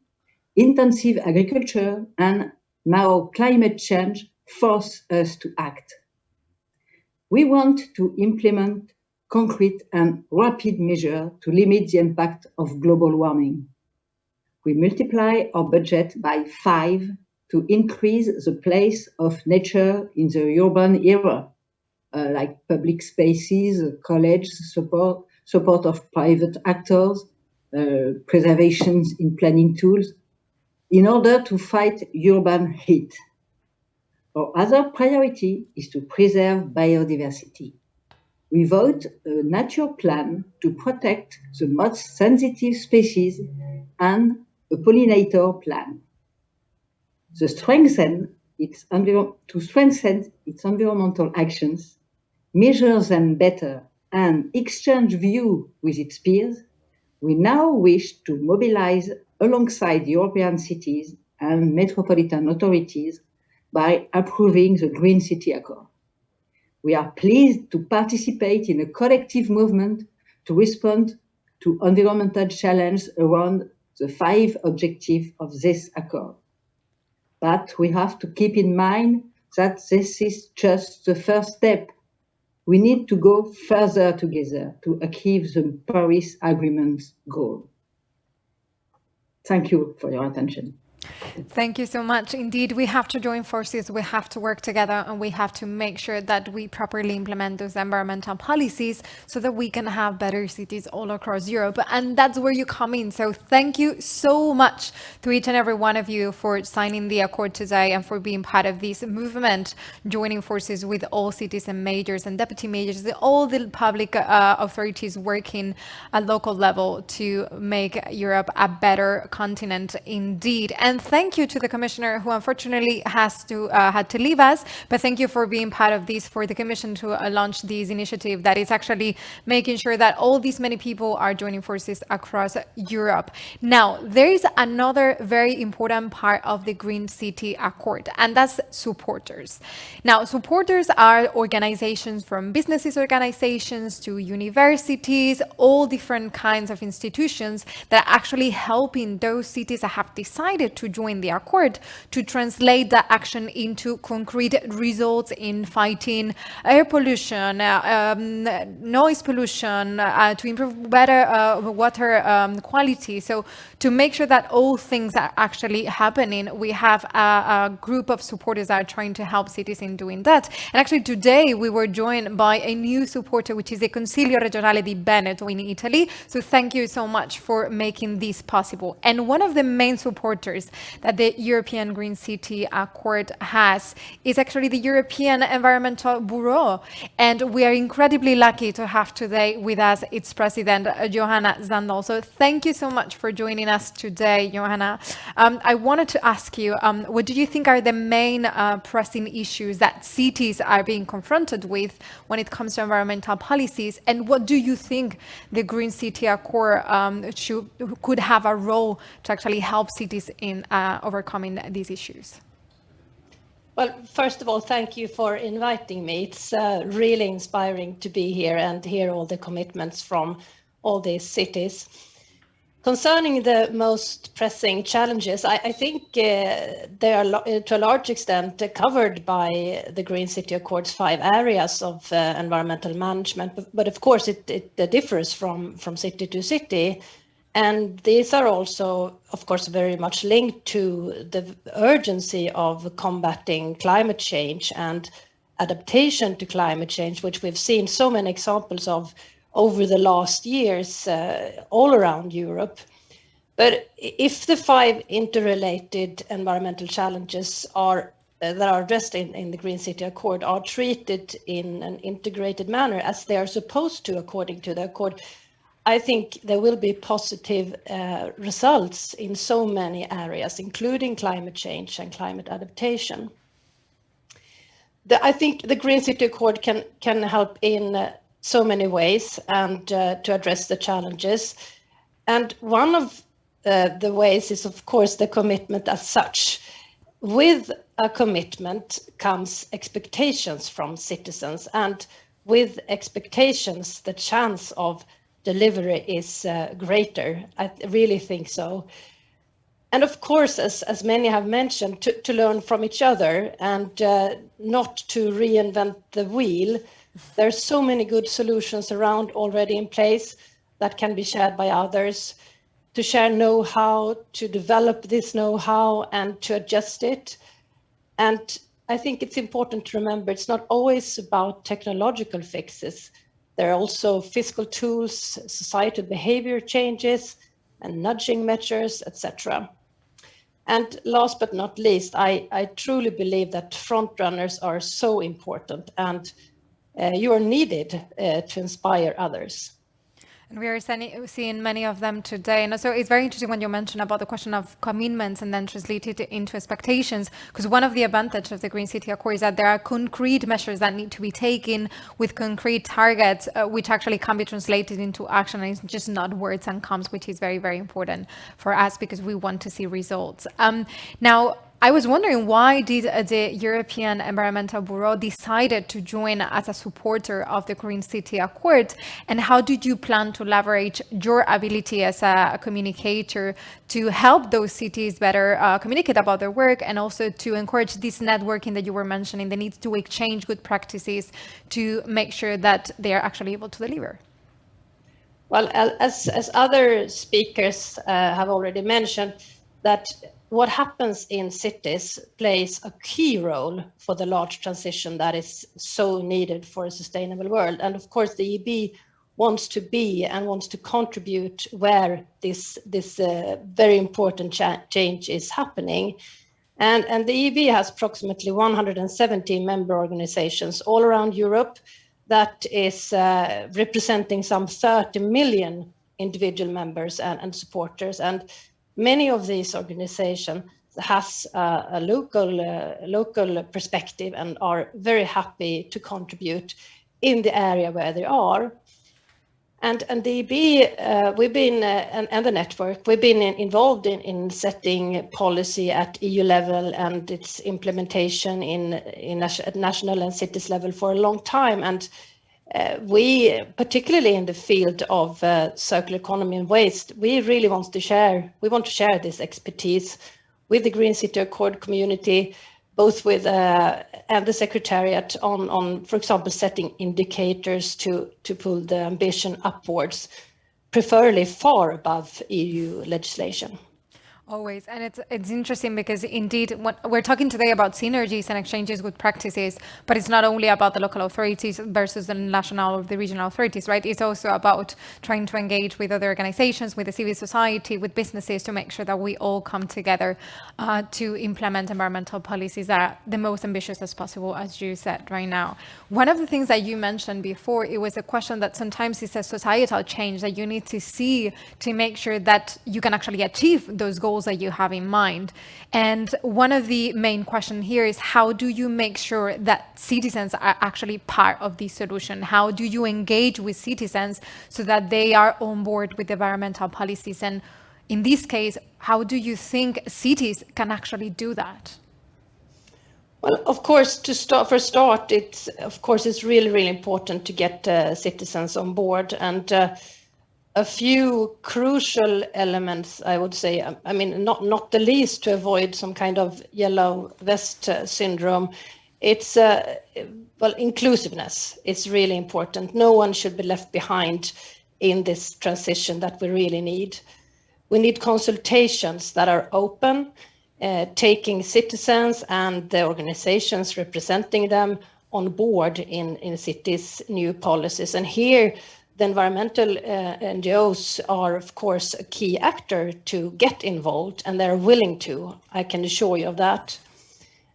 intensive agriculture, and now climate change force us to act. We want to implement concrete and rapid measures to limit the impact of global warming. We multiply our budget by 5 to increase the place of nature in the urban era, like public spaces, college support of private actors, preservations in planning tools. in order to fight urban heat. Our other priority is to preserve biodiversity. We vote a nature plan to protect the most sensitive species and a pollinator plan. To strengthen its environmental actions, measure them better, and exchange views with its peers, we now wish to mobilize alongside European cities and metropolitan authorities by approving the Green City Accord. We are pleased to participate in a collective movement to respond to environmental challenges around the 5 objectives of this accord. But we have to keep in mind that this is just the first step. We need to go further together to achieve the Paris Agreement's goal. Thank you for your attention. Thank you so much. Indeed, we have to join forces, we have to work together, and we have to make sure that we properly implement those environmental policies so that we can have better cities all across Europe. And that's where you come in. So thank you so much to each and every one of you for signing the accord today and for being part of this movement, joining forces with all cities and mayors and deputy mayors, all the public authorities working at local level to make Europe a better continent indeed. And thank you to the Commissioner, who unfortunately had to leave us, but thank you for being part of this, for the Commission to launch this initiative that is actually making sure that all these many people are joining forces across Europe. Now, there is another very important part of the Green City Accord, and that's supporters. Now, supporters are organizations from businesses organizations to universities, all different kinds of institutions that are actually helping those cities that have decided to join the accord to translate that action into concrete results in fighting air pollution, noise pollution, to improve better water quality. So to make sure that all things are actually happening, we have a group of supporters that are trying to help cities in doing that. And actually today we were joined by a new supporter, which is the Consiglio Regionale di Veneto in Italy. So thank you so much for making this possible. And one of the main supporters that the European Green City Accord has is actually the European Environmental Bureau. And we are incredibly lucky to have today with us its president, Johanna Zandol. So thank you so much for joining us today, Johanna. I wanted to ask you, what do you think are the main pressing issues that cities are being confronted with when it comes to environmental policies? And what do you think the Green City Accord could have a role to actually help cities in overcoming these issues? Well, first of all, thank you for inviting me. It's really inspiring to be here and hear all the commitments from all these cities. Concerning the most pressing challenges, I think they are to a large extent covered by the Green City Accord's 5 areas of environmental management. But of course, it differs from city to city. And these are also, of course, very much linked to the urgency of combating climate change and adaptation to climate change, which we've seen so many examples of over the last years all around Europe. But if the 5 interrelated environmental challenges that are addressed in the Green City Accord are treated in an integrated manner, as they are supposed to according to the Accord, I think there will be positive results in so many areas, including climate change and climate adaptation. I think the Green City Accord can help in so many ways and to address the challenges. And one of the ways is, of course, the commitment as such. With a commitment comes expectations from citizens, and with expectations, the chance of delivery is greater. I really think so. And of course, as many have mentioned, to learn from each other and not to reinvent the wheel. There are so many good solutions around already in place that can be shared by others, to share know-how, to develop this know-how and to adjust it. And I think it's important to remember it's not always about technological fixes. There are also fiscal tools, societal behavior changes, and nudging measures, etc. And last but not least, I truly believe that front runners are so important, and you are needed to inspire others. And we are seeing many of them today. And so it's very interesting when you mention about the question of commitments and then translated into expectations, because one of the advantages of the Green City Accord is that there are concrete measures that need to be taken with concrete targets, which actually can be translated into action. And it's just not words and comms, which is very, very important for us because we want to see results. Now, I was wondering, why did the European Environmental Bureau decided to join as a supporter of the Green City Accord, and how did you plan to leverage your ability as a communicator to help those cities better communicate about their work, and also to encourage this networking that you were mentioning, the need to exchange good practices to make sure that they are actually able to deliver? Well, as other speakers have already mentioned, that what happens in cities plays a key role for the large transition that is so needed for a sustainable world. And of course, the EIB wants to be and wants to contribute where this very important change is happening. And the EIB has approximately 170 member organizations all around Europe that is representing some 30 million individual members and supporters. And many of these organizations has a local perspective and are very happy to contribute in the area where they are. And the EIB, we've been, and the network, we've been involved in setting policy at EU level and its implementation in national and cities level for a long time. And we, particularly in the field of circular economy and waste, we really want to share this expertise with the Green City Accord community, both with and the Secretariat on, for example, setting indicators to pull the ambition upwards, preferably far above EU legislation. Always. And it's interesting because indeed we're talking today about synergies and exchanges with practices, but it's not only about the local authorities versus the national or the regional authorities, right? It's also about trying to engage with other organizations, with the civil society, with businesses, to make sure that we all come together to implement environmental policies that are the most ambitious as possible, as you said right now. One of the things that you mentioned before, it was a question that sometimes it's a societal change that you need to see to make sure that you can actually achieve those goals that you have in mind. And one of the main questions here is, how do you make sure that citizens are actually part of the solution? How do you engage with citizens so that they are on board with environmental policies? And in this case, how do you think cities can actually do that? Well, of course, it's really important to get citizens on board. And a few crucial elements, I would say, I mean, not the least, to avoid some kind of yellow vest syndrome. It's, inclusiveness is really important. No one should be left behind in this transition that we really need. We need consultations that are open, taking citizens and the organizations representing them on board in cities' new policies. And here, the environmental NGOs are, of course, a key actor to get involved, and they're willing to, I can assure you of that.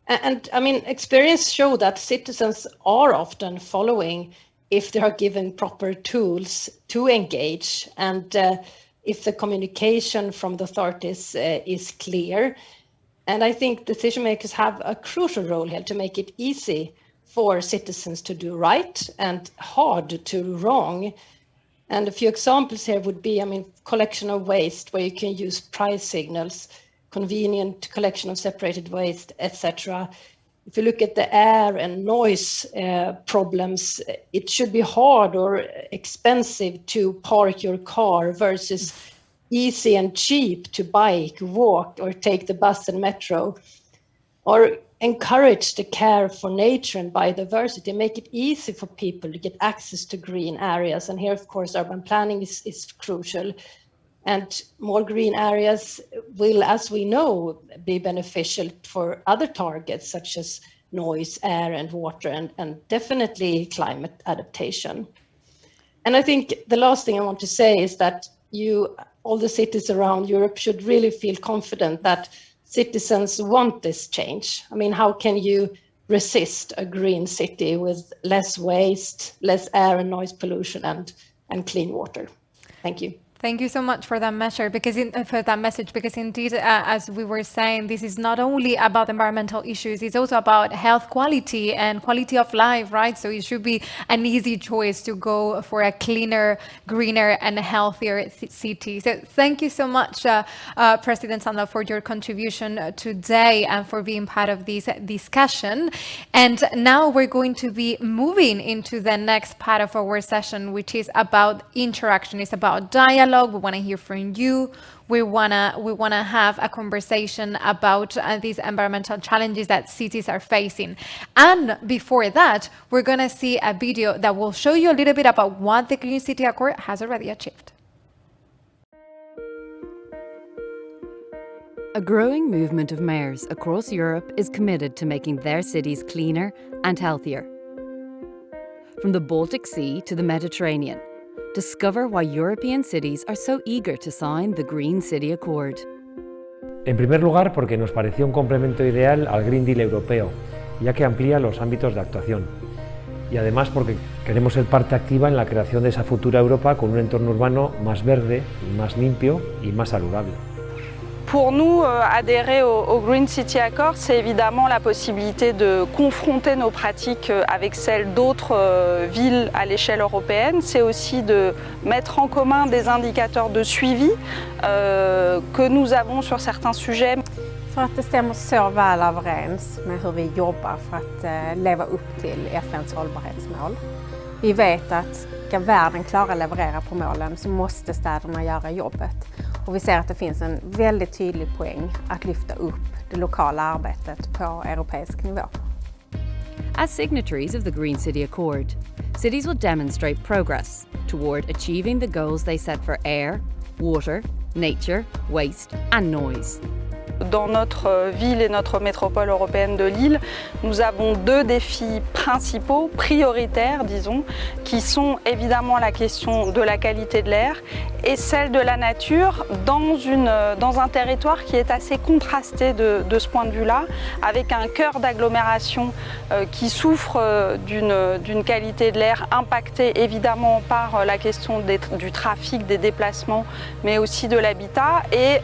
And I mean, experience show that citizens are often following if they are given proper tools to engage, and if the communication from the authorities is clear. And I think decision makers have a crucial role here to make it easy for citizens to do right and hard to do wrong. And a few examples here would be, I mean, collection of waste, where you can use price signals, convenient collection of separated waste, etc. If you look at the air and noise problems, it should be hard or expensive to park your car versus easy and cheap to bike, walk, or take the bus and metro. Or encourage the care for nature and biodiversity, make it easy for people to get access to green areas. And here, of course, urban planning is crucial. And more green areas will, as we know, be beneficial for other targets such as noise, air and water, and definitely climate adaptation. And I think the last thing I want to say is that all the cities around Europe should really feel confident that citizens want this change. I mean, how can you resist a green city with less waste, less air and noise pollution, and clean water? Thank you. Thank you so much for that measure, for that message, because indeed, as we were saying, this is not only about environmental issues, it's also about health quality and quality of life, right? So it should be an easy choice to go for a cleaner, greener, and healthier city. So thank you so much, President Sandler, for your contribution today and for being part of this discussion. And now we're going to be moving into the next part of our session, which is about interaction. It's about dialogue. We want to hear from you. We wanna have a conversation about these environmental challenges that cities are facing. And before that, we're gonna see a video that will show you a little bit about what the Green City Accord has already achieved. A growing movement of mayors across Europe is committed to making their cities cleaner and healthier. From the Baltic Sea to the Mediterranean, discover why European cities are so eager to sign the Green City Accord. En primer lugar, porque nos pareció un complemento ideal al Green Deal europeo, ya que amplía los ámbitos de actuación. Y además porque queremos ser parte activa en la creación de esa futura Europa con un entorno urbano más verde, más limpio y más saludable. Pour nous, adhérer au Green City Accord, c'est évidemment la possibilité de confronter nos pratiques avec celles d'autres villes à l'échelle européenne. C'est aussi de mettre en commun des indicateurs de suivi que nous avons sur certains sujets. För att det stämmer så väl överens med hur vi jobbar för att leva upp till FN:s hållbarhetsmål. Vi vet att ska världen klara att leverera på målen så måste städerna göra jobbet. Och vi ser att det finns en väldigt tydlig poäng att lyfta upp det lokala arbetet på europeisk nivå. As signatories of the Green City Accord, cities will demonstrate progress toward achieving the goals they set for air, water, nature, waste and noise. Dans notre ville et notre métropole européenne de Lille, nous avons deux défis principaux, prioritaires disons, qui sont évidemment la question de la qualité de l'air et celle de la nature dans un territoire qui est assez contrasté de ce point de vue-là, avec un cœur d'agglomération qui souffre d'une qualité de l'air impactée évidemment par la question du trafic, des déplacements, mais aussi de l'habitat et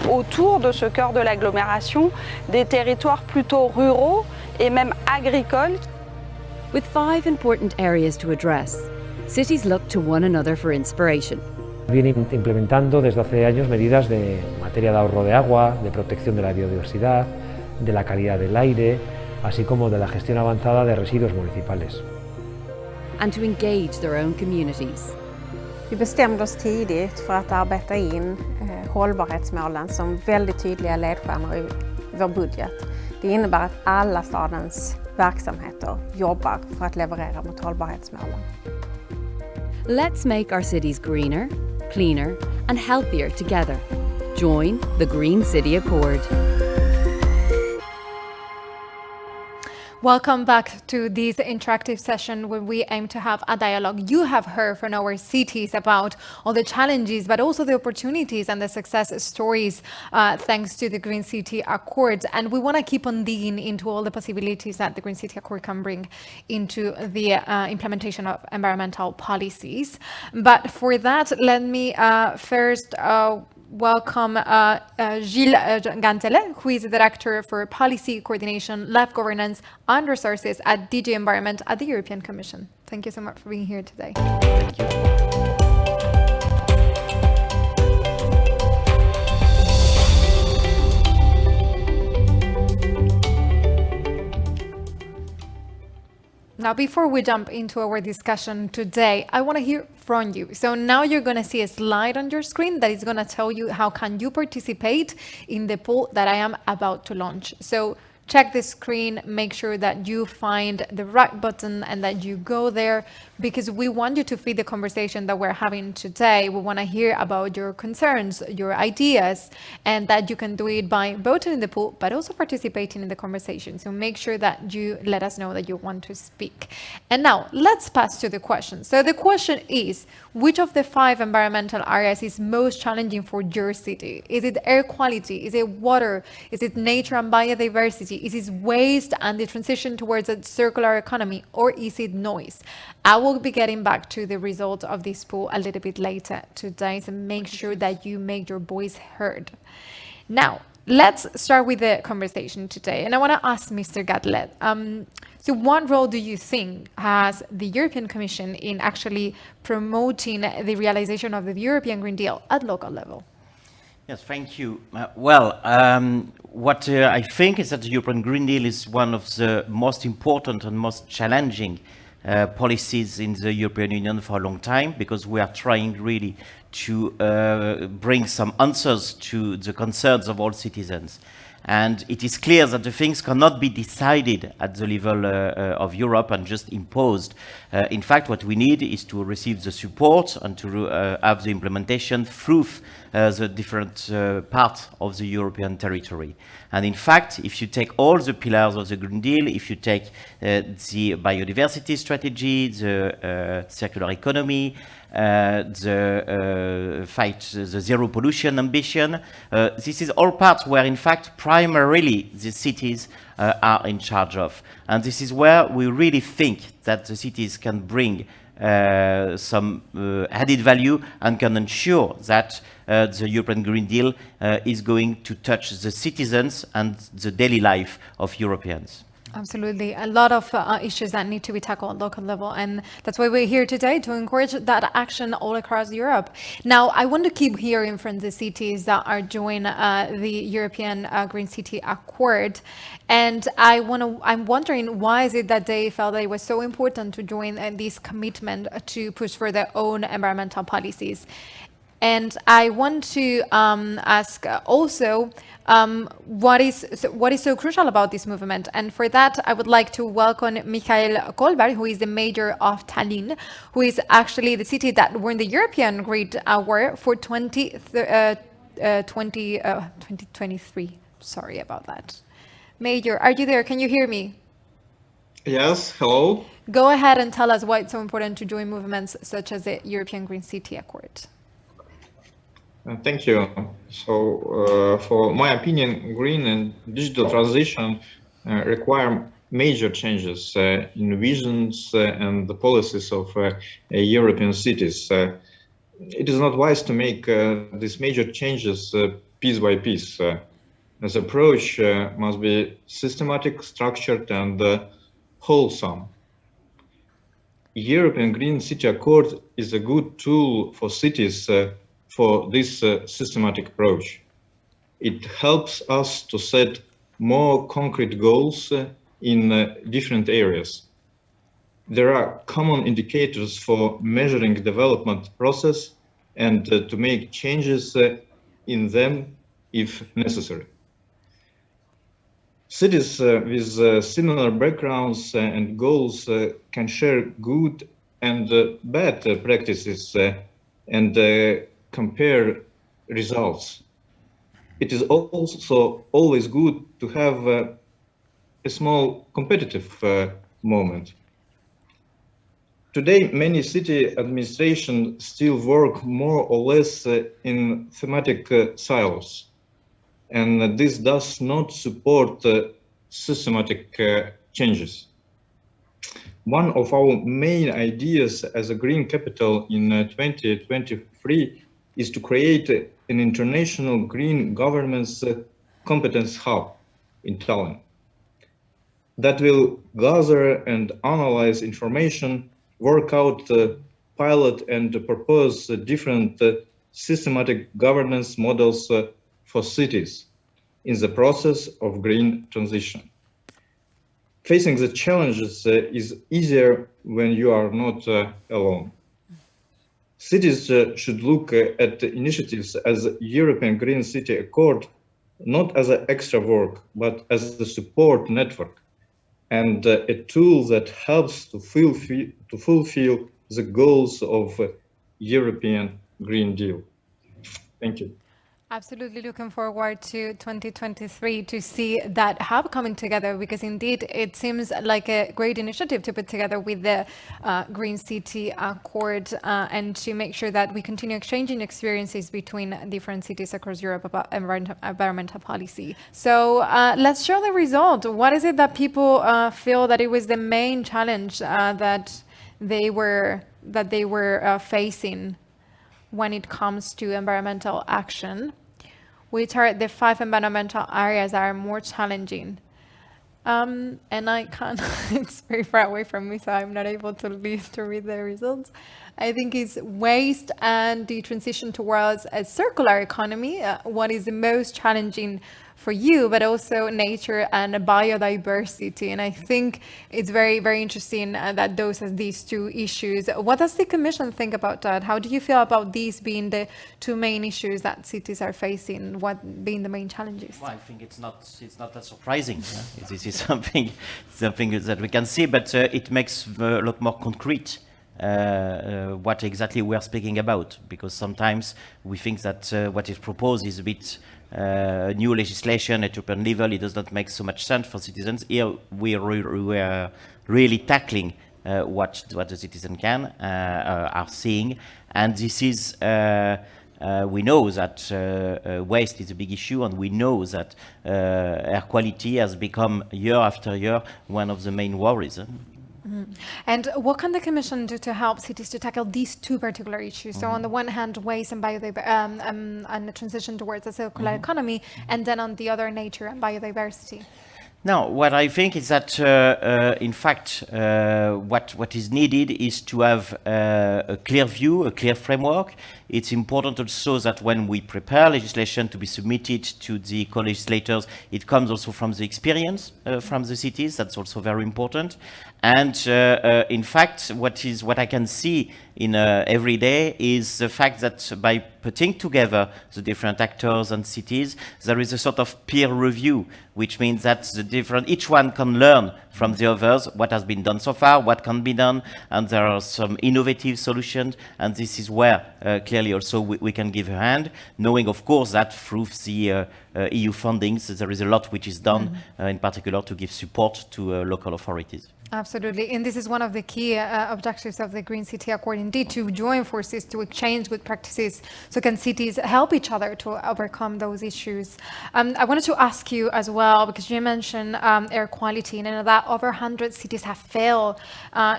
autour de ce cœur de l'agglomération, des territoires plutôt ruraux et même agricoles. With 5 important areas to address, cities look to one another for inspiration. Viene implementando desde hace años medidas de materia de ahorro de agua, de protección de la biodiversidad, de la calidad del aire, así como de la gestión avanzada de residuos municipales. And to engage their own communities. Vi bestämde oss tidigt för att arbeta in hållbarhetsmålen som väldigt tydliga ledstjärnor i vår budget. Det innebär att alla stadens verksamheter jobbar för att leverera mot hållbarhetsmålen. Let's make our cities greener, cleaner and healthier together. Join the Green City Accord. Welcome back to this interactive session where we aim to have a dialogue. You have heard from our cities about all the challenges, but also the opportunities and the success stories thanks to the Green City Accord. And we want to keep on digging into all the possibilities that the Green City Accord can bring into the implementation of environmental policies. But for that, let me first welcome Gilles Gantele, who is the Director for Policy Coordination, Lab Governance and Resources at DG Environment at the European Commission. Thank you so much for being here today. Thank you. Now, before we jump into our discussion today, I want to hear from you. So now you're going to see a slide on your screen that is going to tell you how can you participate in the poll that I am about to launch. So check the screen, make sure that you find the right button and that you go there, because we want you to feed the conversation that we're having today. We want to hear about your concerns, your ideas, and that you can do it by voting in the poll, but also participating in the conversation. So make sure that you let us know that you want to speak. And now let's pass to the question. So the question is, which of the 5 environmental areas is most challenging for your city? Is it air quality? Is it water? Is it nature and biodiversity? Is it waste and the transition towards a circular economy? Or is it noise? I will be getting back to the result of this poll a little bit later today, so make sure that you make your voice heard. Now, let's start with the conversation today. And I want to ask Mr. Gatlet, so what role do you think has the European Commission in actually promoting the realization of the European Green Deal at local level? Yes, thank you. What I think is that the European Green Deal is one of the most important and most challenging policies in the European Union for a long time, because we are trying really to bring some answers to the concerns of all citizens. And it is clear that the things cannot be decided at the level of Europe and just imposed. In fact, what we need is to receive the support and to have the implementation through the different parts of the European territory. And in fact, if you take all the pillars of the Green Deal, if you take the biodiversity strategy, the circular economy, the fight, the zero pollution ambition, this is all parts where in fact primarily the cities are in charge of. And this is where we really think that the cities can bring some added value and can ensure that the European Green Deal is going to touch the citizens and the daily life of Europeans. Absolutely. A lot of issues that need to be tackled at local level. And that's why we're here today, to encourage that action all across Europe. Now, I want to keep hearing from the cities that are joining the European Green City Accord. And I'm wondering, why is it that they felt that it was so important to join this commitment to push for their own environmental policies? And I want to ask also, what is so crucial about this movement? And for that, I would like to welcome Michael Kolberg, who is the mayor of Tallinn, who is actually the city that won the European Green Award for 2023. Sorry about that. Mayor, are you there? Can you hear me? Yes, hello. Go ahead and tell us why it's so important to join movements such as the European Green City Accord. Thank you. So, for my opinion, green and digital transition require major changes in visions and the policies of European cities. It is not wise to make these major changes piece by piece. This approach must be systematic, structured, and wholesome. European Green City Accord is a good tool for cities for this systematic approach. It helps us to set more concrete goals in different areas. There are common indicators for measuring development process and to make changes in them if necessary. Cities with similar backgrounds and goals can share good and bad practices and compare results. It is also always good to have a small competitive moment. Today, many city administrations still work more or less in thematic silos, and this does not support systematic changes. One of our main ideas as a green capital in 2023 is to create an international green governance competence hub in Tallinn that will gather and analyze information, work out, pilot and propose different systematic governance models for cities in the process of green transition. Facing the challenges is easier when you are not alone. Cities should look at the initiatives as European Green City Accord not as an extra work, but as a support network and a tool that helps to fulfill the goals of European Green Deal. Thank you. Absolutely looking forward to 2023 to see that hub coming together, because indeed it seems like a great initiative to put together with the Green City Accord and to make sure that we continue exchanging experiences between different cities across Europe about environmental policy. So let's show the result. What is it that people feel that it was the main challenge that they were facing when it comes to environmental action? Which are the 5 environmental areas that are more challenging? And I can't, it's very far away from me, so I'm not able to read the results. I think it's waste and the transition towards a circular economy. What is the most challenging for you, but also nature and biodiversity. And I think it's very, very interesting that those are these 2 issues. What does the Commission think about that? How do you feel about these being the 2 main issues that cities are facing? What being the main challenges? Well, I think it's not that surprising. This is something that we can see, but it makes a lot more concrete what exactly we are speaking about, because sometimes we think that what is proposed is a bit new legislation at European level. It does not make so much sense for citizens. Here we are really tackling what the citizen are seeing, and this is we know that waste is a big issue, and we know that air quality has become year after year one of the main worries. And what can the Commission do to help cities to tackle these 2 particular issues? So on the one hand, waste and biodiversity, and the transition towards a circular economy, and then on the other, nature and biodiversity. Now, what I think is that, in fact, what is needed is to have a clear view, a clear framework. It's important also that when we prepare legislation to be submitted to the co-legislators, it comes also from the experience from the cities. That's also very important. And in fact, what I can see in every day is the fact that by putting together the different actors and cities, there is a sort of peer review, which means that each one can learn from the others what has been done so far, what can be done, and there are some innovative solutions, and this is where clearly also we can give a hand, knowing of course that through the EU fundings there is a lot which is done, in particular to give support to local authorities. Absolutely. And this is one of the key objectives of the Green City Accord, indeed, to join forces, to exchange good practices, so can cities help each other to overcome those issues. I wanted to ask you as well, because you mentioned air quality, and I know that over 100 cities have failed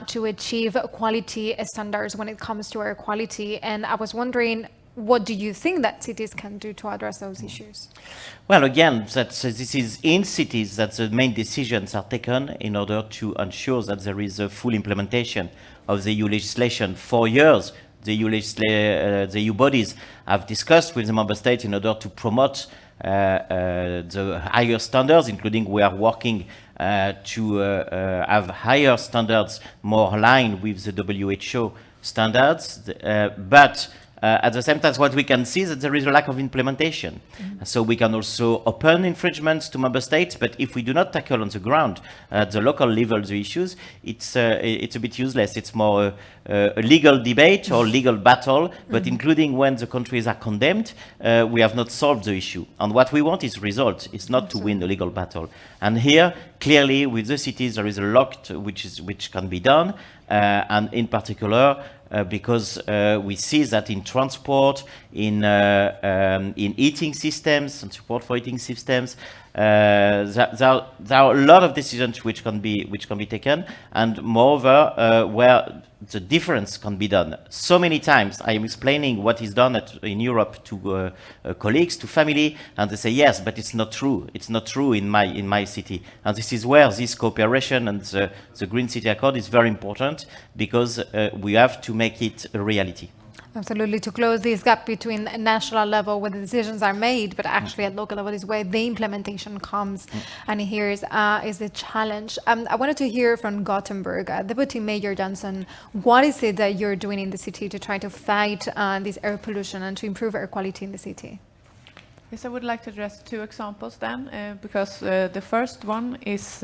to achieve quality standards when it comes to air quality. And I was wondering, what do you think that cities can do to address those issues? Well, again, this is in cities that the main decisions are taken in order to ensure that there is a full implementation of the EU legislation. For years, the EU bodies have discussed with the member states in order to promote the higher standards, including we are working to have higher standards more aligned with the WHO standards, but at the same time, what we can see is that there is a lack of implementation. So we can also open infringements to member states, but if we do not tackle on the ground at the local level the issues, it's a bit useless. It's more a legal debate or legal battle, but including when the countries are condemned, we have not solved the issue. And what we want is results. It's not to win a legal battle. And here, clearly, with the cities, there is a lot which can be done, and in particular, because we see that in transport, in heating systems and support for heating systems, there are a lot of decisions which can be taken, and moreover, where the difference can be done. So many times I am explaining what is done in Europe to colleagues, to family, and they say yes, but it's not true. It's not true in my city. And this is where this cooperation and the Green City Accord is very important, because we have to make it a reality. Absolutely, to close this gap between a national level where the decisions are made, but actually at local level is where the implementation comes. And here is the challenge. I wanted to hear from Gothenburg, Deputy Mayor Johnson, what is it that you're doing in the city to try to fight this air pollution and to improve air quality in the city? Yes, I would like to address two examples then, because the first one is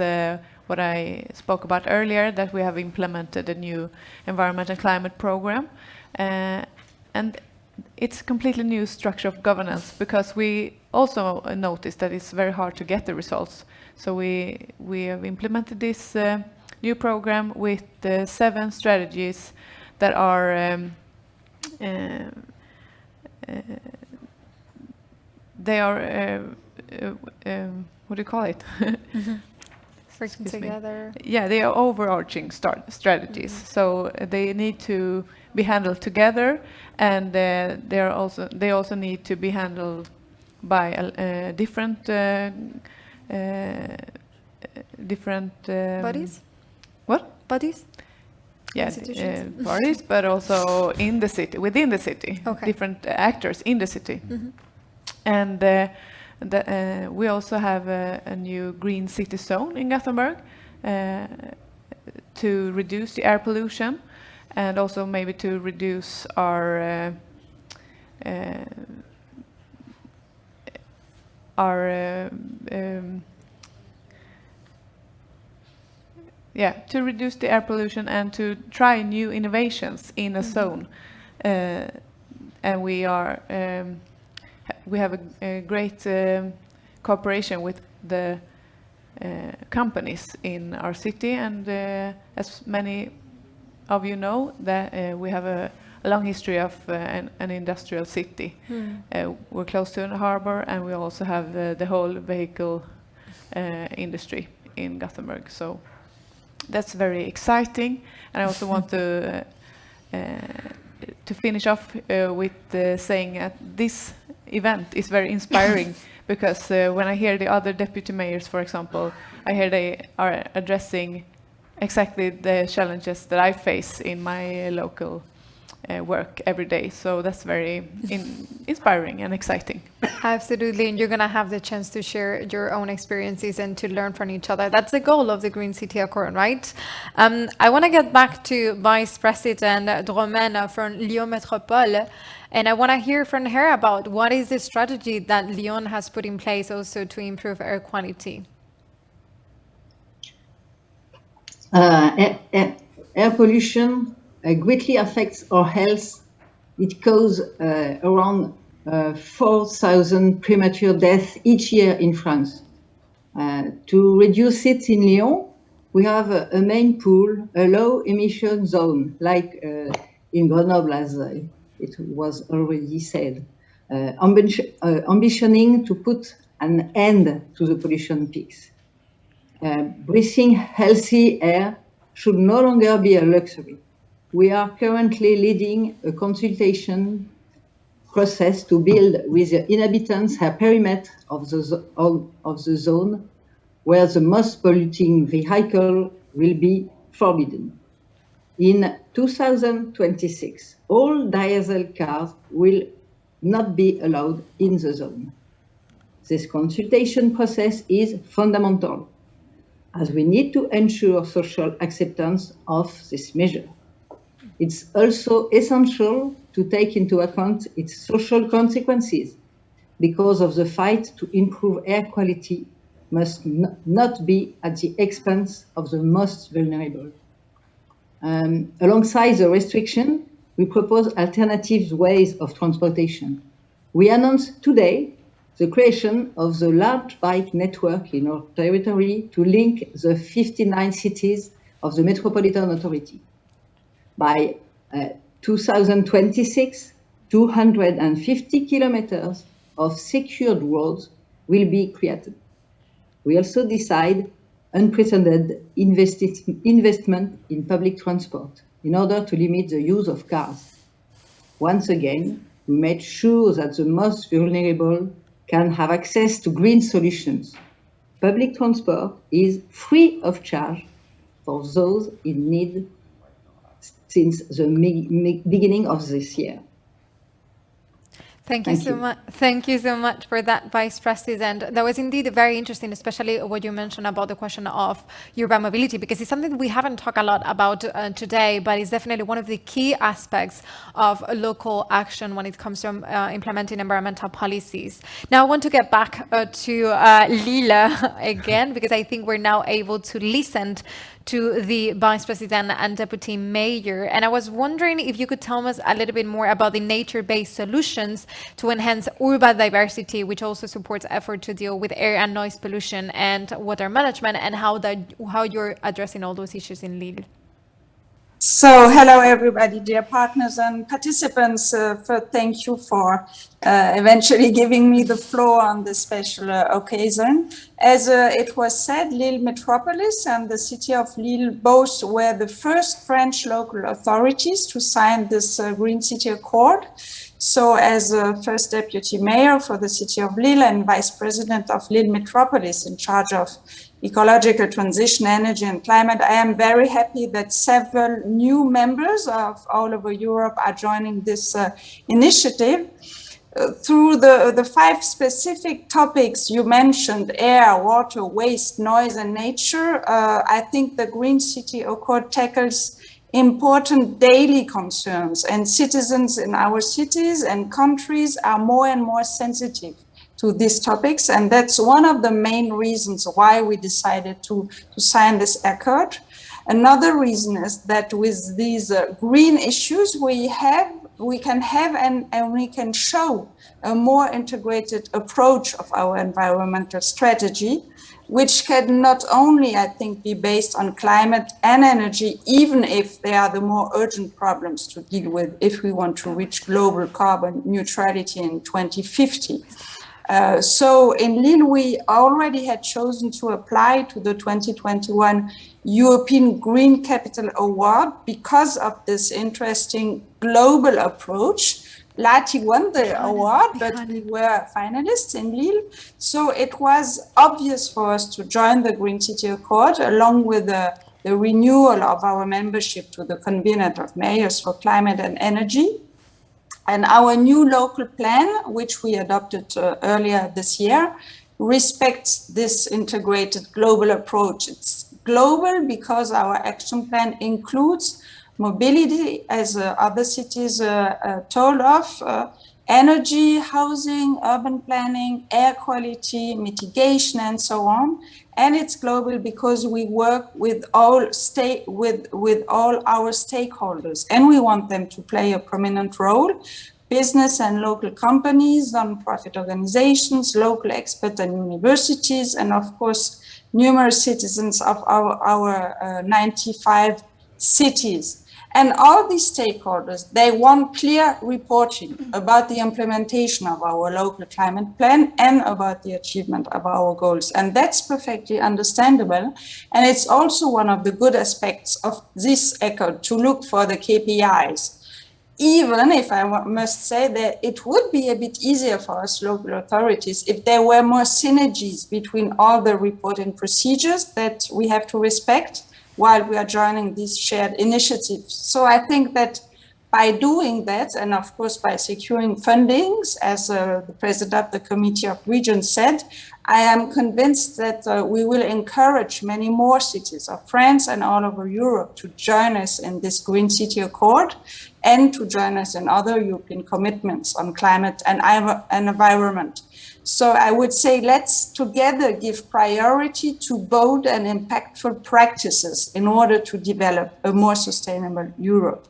what I spoke about earlier, that we have implemented a new environment and climate program. And it's a completely new structure of governance, because we also noticed that it's very hard to get the results. So we have implemented this new program with 7 strategies that are they are what do you call it? Working together. Yeah, they are overarching strategies. So they need to be handled together, and they also need to be handled by different bodies. What bodies? Yeah, bodies, but also in the city, within the city, different actors in the city. And we also have a new green city zone in Gothenburg to reduce the air pollution, and also maybe to reduce our to reduce the air pollution and to try new innovations in a zone. And we have a great cooperation with the companies in our city, and as many of you know, that we have a long history of an industrial city. We're close to a harbor, and we also have the whole vehicle industry in Gothenburg. So that's very exciting, and I also want to finish off with saying that this event is very inspiring, because when I hear the other deputy mayors, for example, I hear they are addressing exactly the challenges that I face in my local work every day. So that's very inspiring and exciting. Absolutely, and you're going to have the chance to share your own experiences and to learn from each other. That's the goal of the Green City Accord, right? I want to get back to Vice President Dromen from Lyon Métropole, and I want to hear from her about what is the strategy that Lyon has put in place also to improve air quality. Air pollution greatly affects our health. It causes around 4,000 premature deaths each year in France. To reduce it in Lyon, we have a main pool, a low emission zone, like in Grenoble, as it was already said, ambitioning to put an end to the pollution peaks. Breathing healthy air should no longer be a luxury. We are currently leading a consultation process to build with the inhabitants a perimeter of the zone where the most polluting vehicle will be forbidden. In 2026, all diesel cars will not be allowed in the zone. This consultation process is fundamental, as we need to ensure social acceptance of this measure. It's also essential to take into account its social consequences, because of the fight to improve air quality must not be at the expense of the most vulnerable. Alongside the restriction, we propose alternative ways of transportation. We announced today the creation of the large bike network in our territory to link the 59 cities of the Metropolitan Authority. By 2026, 250 kilometers of secured roads will be created. We also decide unprecedented investment in public transport in order to limit the use of cars. Once again, we made sure that the most vulnerable can have access to green solutions. Public transport is free of charge for those in need since the beginning of this year. Thank you so much. Thank you so much for that, Vice President. That was indeed very interesting, especially what you mentioned about the question of urban mobility, because it's something we haven't talked a lot about today, but it's definitely one of the key aspects of local action when it comes to implementing environmental policies. Now, I want to get back to Lille again, because I think we're now able to listen to the Vice President and Deputy Mayor. And I was wondering if you could tell us a little bit more about the nature-based solutions to enhance urban diversity, which also supports effort to deal with air and noise pollution and water management, and how you're addressing all those issues in Lille. So, hello everybody, dear partners and participants. Thank you for eventually giving me the floor on this special occasion. As it was said, Lille Metropolis and the city of Lille both were the first French local authorities to sign this Green City Accord. So as first deputy mayor for the city of Lille and vice president of Lille Metropolis in charge of ecological transition, energy and climate, I am very happy that several new members of all over Europe are joining this initiative. Through the 5 specific topics you mentioned, air, water, waste, noise and nature, I think the Green City Accord tackles important daily concerns, and citizens in our cities and countries are more and more sensitive to these topics, and that's one of the main reasons why we decided to sign this accord. Another reason is that with these green issues we can have and we can show a more integrated approach of our environmental strategy, which can not only, I think, be based on climate and energy, even if they are the more urgent problems to deal with if we want to reach global carbon neutrality in 2050. So in Lille, we already had chosen to apply to the 2021 European Green Capital Award because of this interesting global approach. Lati won the award, but we were finalists in Lille. So it was obvious for us to join the Green City Accord along with the renewal of our membership to the Covenant of Mayors for Climate and Energy. And our new local plan, which we adopted earlier this year, respects this integrated global approach. It's global because our action plan includes mobility, as other cities told of, energy, housing, urban planning, air quality, mitigation, and so on. And it's global because we work with all our stakeholders, and we want them to play a prominent role. Business and local companies, non-profit organizations, local experts and universities, and of course, numerous citizens of our 95 cities. And all these stakeholders, they want clear reporting about the implementation of our local climate plan and about the achievement of our goals. And that's perfectly understandable. And it's also one of the good aspects of this accord to look for the KPIs. Even if I must say that it would be a bit easier for us local authorities if there were more synergies between all the reporting procedures that we have to respect while we are joining these shared initiatives. So I think that by doing that, and of course by securing fundings, as the President of the Committee of Regions said, I am convinced that we will encourage many more cities of France and all over Europe to join us in this Green City Accord and to join us in other European commitments on climate and environment. So I would say let's together give priority to bold and impactful practices in order to develop a more sustainable Europe.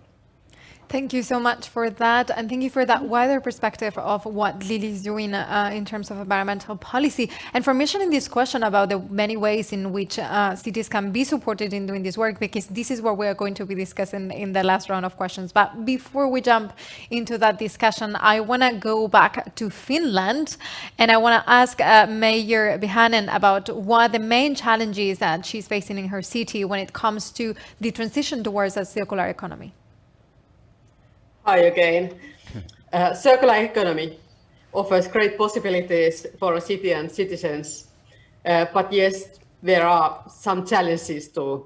Thank you so much for that. And thank you for that wider perspective of what Lille is doing in terms of environmental policy. And for mentioning this question about the many ways in which cities can be supported in doing this work, because this is what we are going to be discussing in the last round of questions. But before we jump into that discussion, I want to go back to Finland. And I want to ask Mayor Vihanen about what the main challenges that she's facing in her city when it comes to the transition towards a circular economy. Hi again. Circular economy offers great possibilities for a city and citizens, but yes, there are some challenges too.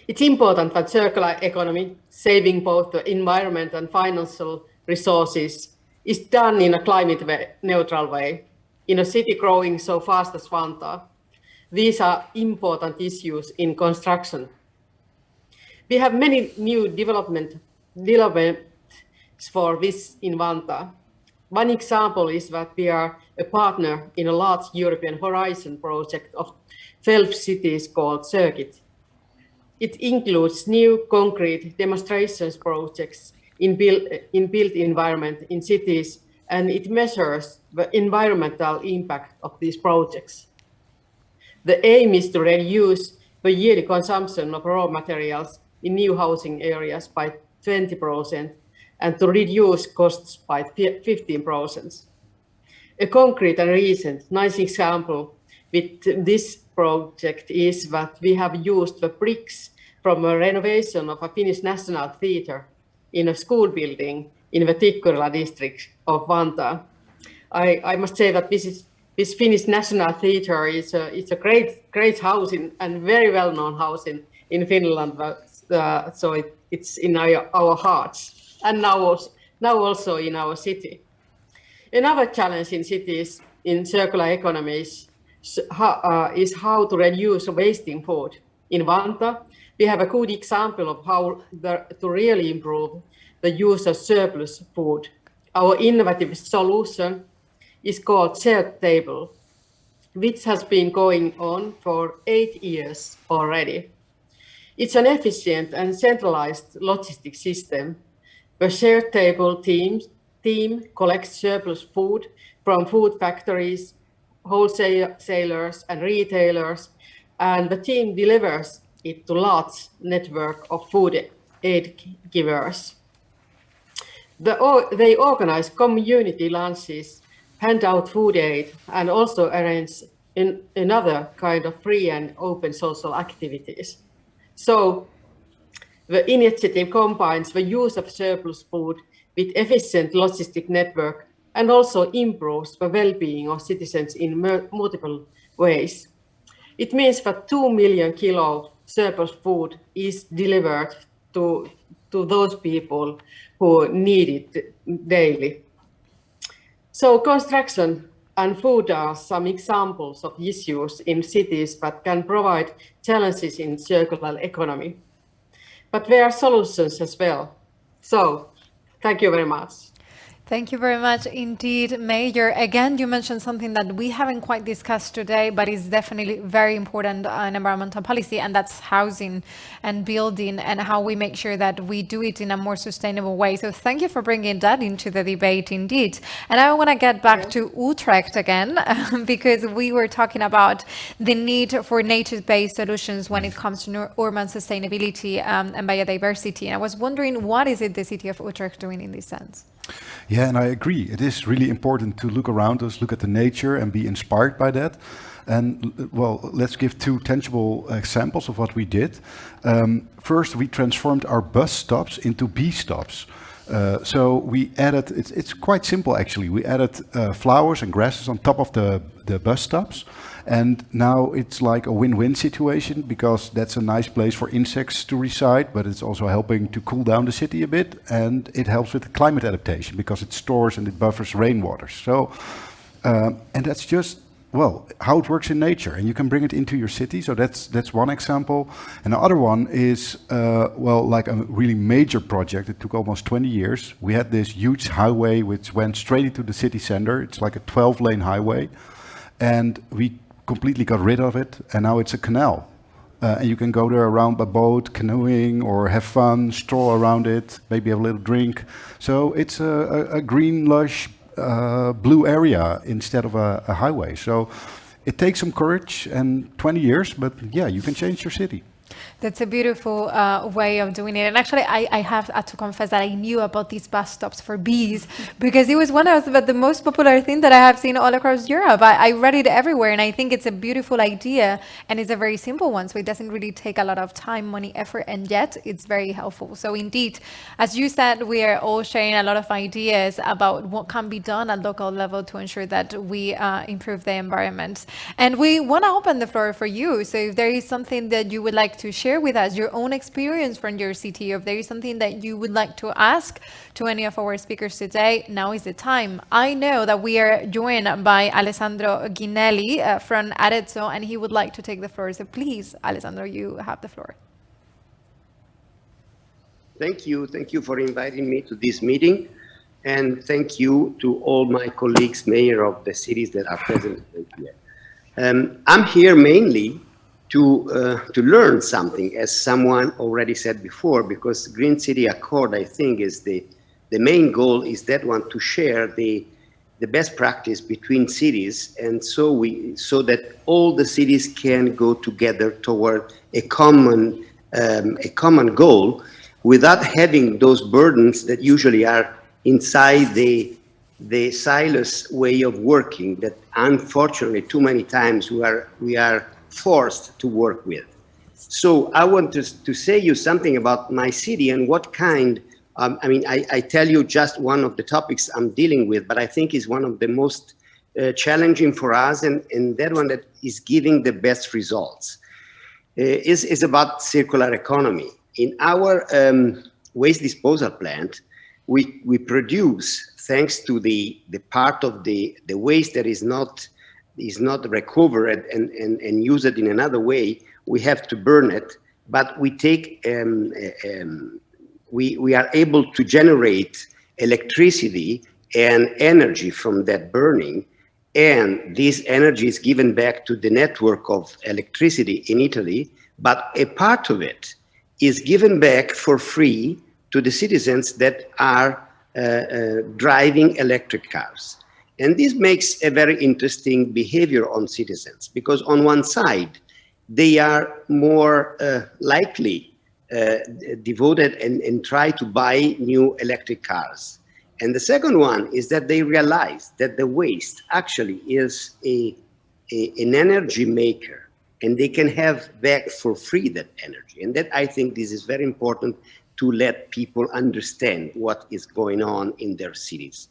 It's important that circular economy, saving both the environment and financial resources, is done in a climate neutral way in a city growing so fast as Vantaa. These are important issues in construction. We have many new developments for this in Vantaa. One example is that we are a partner in a large European Horizon project of 12 cities called Circuit. It includes new concrete demonstrations projects in built environment in cities, and it measures the environmental impact of these projects. The aim is to reduce the yearly consumption of raw materials in new housing areas by 20% and to reduce costs by 15%. A concrete and recent nice example with this project is that we have used the bricks from a renovation of a Finnish National Theatre in a school building in the Tikkurila district of Vantaa. I must say that this Finnish National Theatre is a great house and very well-known house in Finland, so it's in our hearts and now also in our city. Another challenge in cities in circular economies is how to reduce wasting food. In Vantaa, we have a good example of how to really improve the use of surplus food. Our innovative solution is called Shared Table, which has been going on for 8 years already. It's an efficient and centralized logistics system. The Shared Table team collects surplus food from food factories, wholesalers and retailers, and the team delivers it to large network of food aid givers. They organize community lunches, hand out food aid, and also arrange another kind of free and open social activities. So the initiative combines the use of surplus food with efficient logistic network and also improves the well-being of citizens in multiple ways. It means that 2 million kilo surplus food is delivered to those people who need it daily. So construction and food are some examples of issues in cities that can provide challenges in circular economy. But there are solutions as well. So thank you very much. Thank you very much indeed, Mayor. Again, you mentioned something that we haven't quite discussed today, but is definitely very important in environmental policy, and that's housing and building and how we make sure that we do it in a more sustainable way. So thank you for bringing that into the debate indeed. And I want to get back to Utrecht again, because we were talking about the need for nature-based solutions when it comes to urban sustainability and biodiversity. And I was wondering, what is it the city of Utrecht doing in this sense? Yeah, and I agree. It is really important to look around us, look at the nature and be inspired by that. And well, let's give 2 tangible examples of what we did. First, we transformed our bus stops into bee stops. So we added, it's quite simple actually. We added flowers and grasses on top of the bus stops. And now it's like a win-win situation because that's a nice place for insects to reside, but it's also helping to cool down the city a bit, and it helps with the climate adaptation because it stores and it buffers rainwater. So, and that's just, well, how it works in nature, and you can bring it into your city. So that's one example. And the other one is, well, like a really major project. It took almost 20 years. We had this huge highway which went straight into the city center. It's like a 12-lane highway, and we completely got rid of it, and now it's a canal. And you can go there around by boat, canoeing, or have fun, stroll around it, maybe have a little drink. So it's a green, lush, blue area instead of a highway. So it takes some courage and 20 years, but yeah, you can change your city. That's a beautiful way of doing it. And actually, I have to confess that I knew about these bus stops for bees because it was one of the most popular thing that I have seen all across Europe. I read it everywhere, and I think it's a beautiful idea, and it's a very simple one. So it doesn't really take a lot of time, money, effort, and yet it's very helpful. So indeed, as you said, we are all sharing a lot of ideas about what can be done at local level to ensure that we improve the environment. And we want to open the floor for you. So if there is something that you would like to share share with us your own experience from your city. If there is something that you would like to ask to any of our speakers today, now is the time. I know that we are joined by Alessandro Ghinelli from Arezzo, and he would like to take the floor. So please, Alessandro, you have the floor. Thank you. Thank you for inviting me to this meeting. And thank you to all my colleagues, mayor of the cities that are present here. I'm here mainly to learn something, as someone already said before, because Green City Accord, I think, is the main goal is that one, to share the best practice between cities, and so that all the cities can go together toward a common goal, without having those burdens that usually are inside the silos way of working that unfortunately too many times we are forced to work with. So I want to say you something about my city and what kind, I tell you just one of the topics I'm dealing with, but I think is one of the most challenging for us, and that one that is giving the best results is about circular economy. In our waste disposal plant, we produce, thanks to the part of the waste that is not recovered and used in another way, we have to burn it. But we take we are able to generate electricity and energy from that burning, and this energy is given back to the network of electricity in Italy. But a part of it is given back for free to the citizens that are driving electric cars. And this makes a very interesting behavior on citizens, because on one side, they are more likely devoted and try to buy new electric cars. And the second one is that they realize that the waste actually is an energy maker, and they can have back for free that energy. And that, I think this is very important to let people understand what is going on in their cities.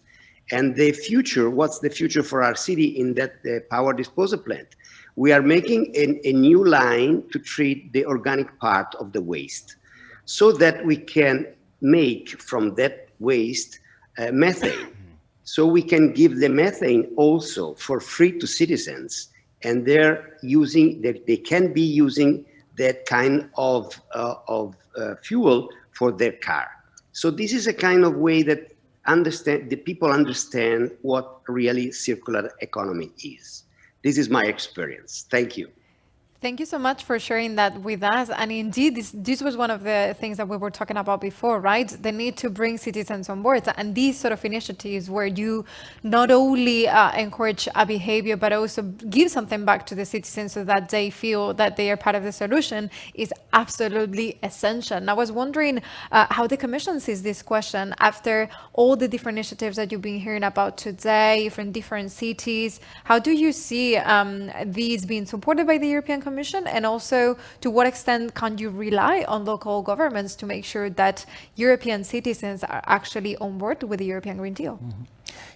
And the future, what's the future for our city in that power disposal plant? We are making a new line to treat the organic part of the waste, so that we can make from that waste methane. So we can give the methane also for free to citizens, and they can be using that kind of fuel for their car. So this is a kind of way that the people understand what really circular economy is. This is my experience. Thank you. Thank you so much for sharing that with us. And indeed, this was one of the things that we were talking about before, right? The need to bring citizens on board. And these sort of initiatives where you not only encourage a behavior, but also give something back to the citizens so that they feel that they are part of the solution is absolutely essential. And I was wondering how the Commission sees this question after all the different initiatives that you've been hearing about today from different cities. How do you see these being supported by the European Commission? And also, to what extent can you rely on local governments to make sure that European citizens are actually on board with the European Green Deal? Mm-hmm.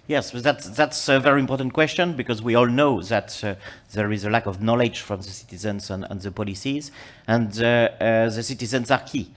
Yes, that's a very important question, because we all know that there is a lack of knowledge from the citizens and the policies, and the citizens are key,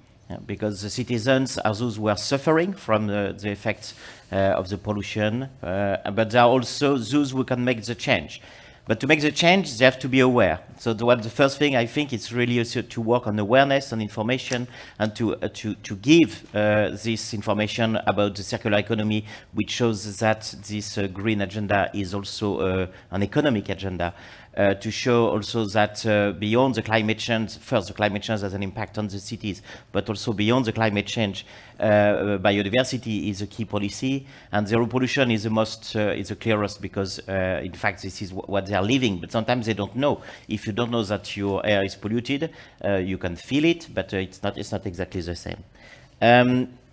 because the citizens are those who are suffering from the effects of the pollution, but they are also those who can make the change. But to make the change, they have to be aware. So the first thing I think is really also to work on awareness and information, and to give this information about the circular economy, which shows that this green agenda is also an economic agenda. To show also that beyond the climate change, first the climate change has an impact on the cities, but also beyond the climate change, biodiversity is a key policy, and zero pollution is the clearest, because in fact this is what they are living. But sometimes they don't know. If you don't know that your air is polluted, you can feel it, but it's not exactly the same.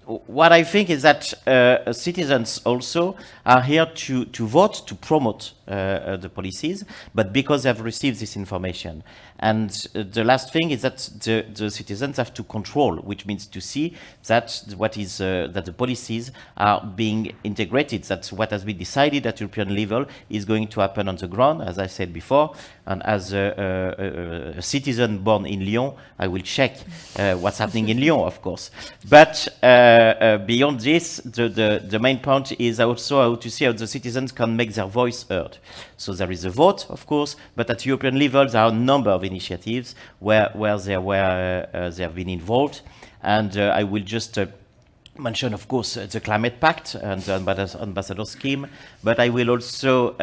What I think is that citizens also are here to vote, to promote the policies, but because they've received this information. And the last thing is that the citizens have to control, which means to see that that the policies are being integrated, that what has been decided at European level is going to happen on the ground, as I said before. And as a citizen born in Lyon, I will check what's happening in Lyon, of course. But beyond this, the main point is also how to see how the citizens can make their voice heard. So there is a vote, of course, but at European level, there are a number of initiatives where they have been involved. And I will just mention, of course, the Climate Pact and the Ambassador Scheme, but I will also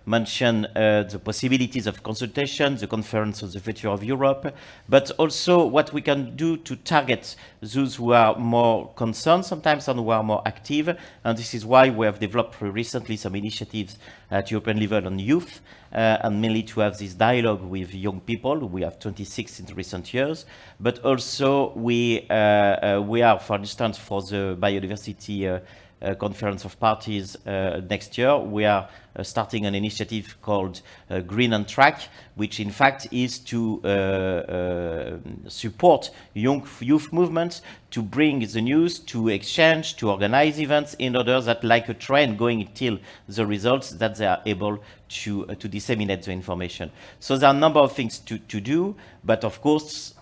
mention the possibilities of consultation, the Conference on the Future of Europe, but also what we can do to target those who are more concerned sometimes and who are more active. And this is why we have developed recently some initiatives at European level on youth, and mainly to have this dialogue with young people. We have 26 in recent years, but also we are, for instance, for the biodiversity Conference of Parties next year, we are starting an initiative called Green on Track, which in fact is to support youth movements, to bring the news, to exchange, to organize events in order that, like a train going till the results, that they are able to disseminate the information. So there are a number of things to do, but of course,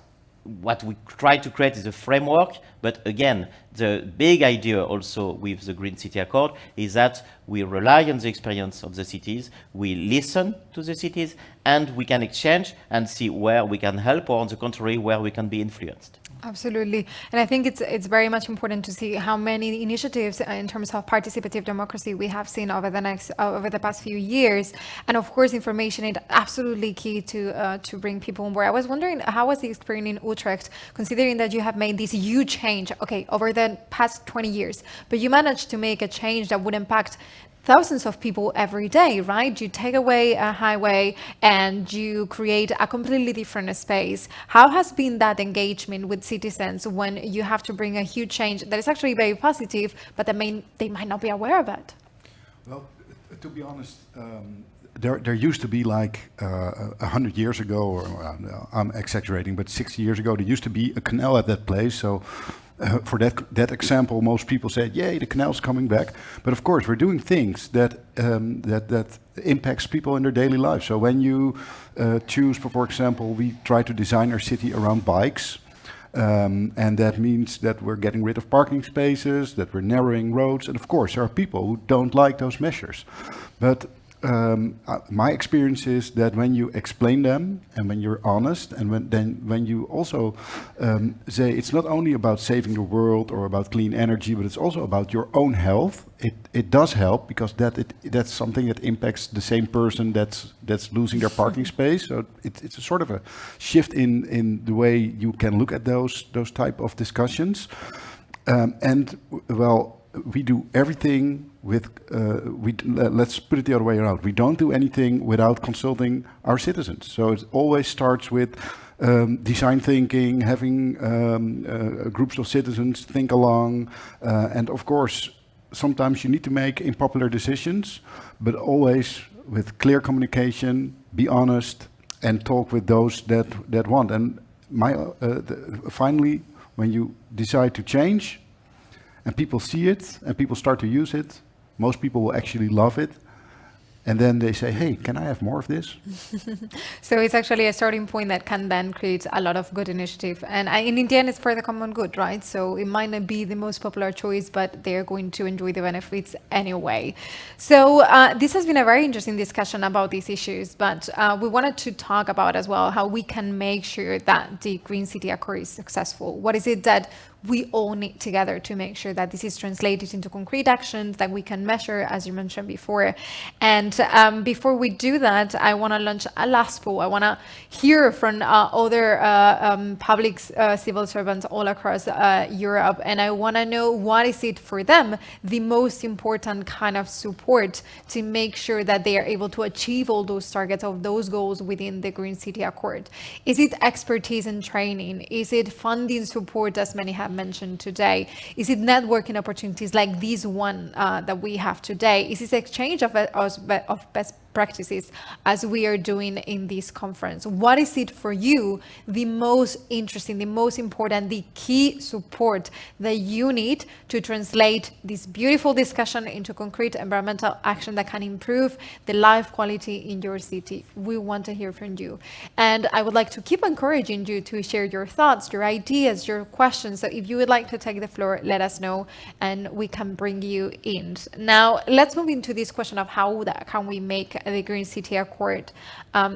what we try to create is a framework, but again, the big idea also with the Green City Accord is that we rely on the experience of the cities, we listen to the cities, and we can exchange and see where we can help, or on the contrary, where we can be influenced. Absolutely. And I think it's very much important to see how many initiatives in terms of participative democracy we have seen over the past few years. And of course, information is absolutely key to bring people on board. I was wondering, how was the experience in Utrecht, considering that you have made this huge change, okay, over the past 20 years, but you managed to make a change that would impact thousands of people every day, right? You take away a highway and you create a completely different space. How has been that engagement with citizens when you have to bring a huge change that is actually very positive, but they might not be aware of it? Well, to be honest, there used to be like 100 years ago, or I'm exaggerating, but 60 years ago, there used to be a canal at that place. So for that example, most people said, "Yay, the canal's coming back." But of course, we're doing things that impacts people in their daily life. So when you choose, for example, we try to design our city around bikes, and that means that we're getting rid of parking spaces, that we're narrowing roads, and of course, there are people who don't like those measures. But my experience is that when you explain them and when you're honest, and when you also say it's not only about saving the world or about clean energy, but it's also about your own health, it does help, because that's something that impacts the same person that's losing their parking space. So it's a sort of a shift in the way you can look at those type of discussions. And well, we do everything with, let's put it the other way around. We don't do anything without consulting our citizens. So it always starts with design thinking, having groups of citizens think along. And of course, sometimes you need to make unpopular decisions, but always with clear communication, be honest, and talk with those that want. And finally, when you decide to change, and people see it, and people start to use it, most people will actually love it. And then they say, "Hey, can I have more of this?" So it's actually a starting point that can then create a lot of good initiative. And in the end, it's for the common good, right? So it might not be the most popular choice, but they're going to enjoy the benefits anyway. So this has been a very interesting discussion about these issues, but we wanted to talk about as well how we can make sure that the Green City Accord is successful. What is it that we all need together to make sure that this is translated into concrete actions that we can measure, as you mentioned before. And before we do that, I want to launch a last poll. I want to hear from other public civil servants all across Europe, and I want to know what is it for them the most important kind of support to make sure that they are able to achieve all those targets of those goals within the Green City Accord. Is it expertise and training? Is it funding support, as many have mentioned today? Is it networking opportunities like this one that we have today? Is it exchange of best practices as we are doing in this conference. What is it for you the most interesting, the most important, the key support that you need to translate this beautiful discussion into concrete environmental action that can improve the life quality in your city? We want to hear from you. And I would like to keep encouraging you to share your thoughts, your ideas, your questions. So if you would like to take the floor, let us know and we can bring you in. Now, let's move into this question of how can we make the Green City Accord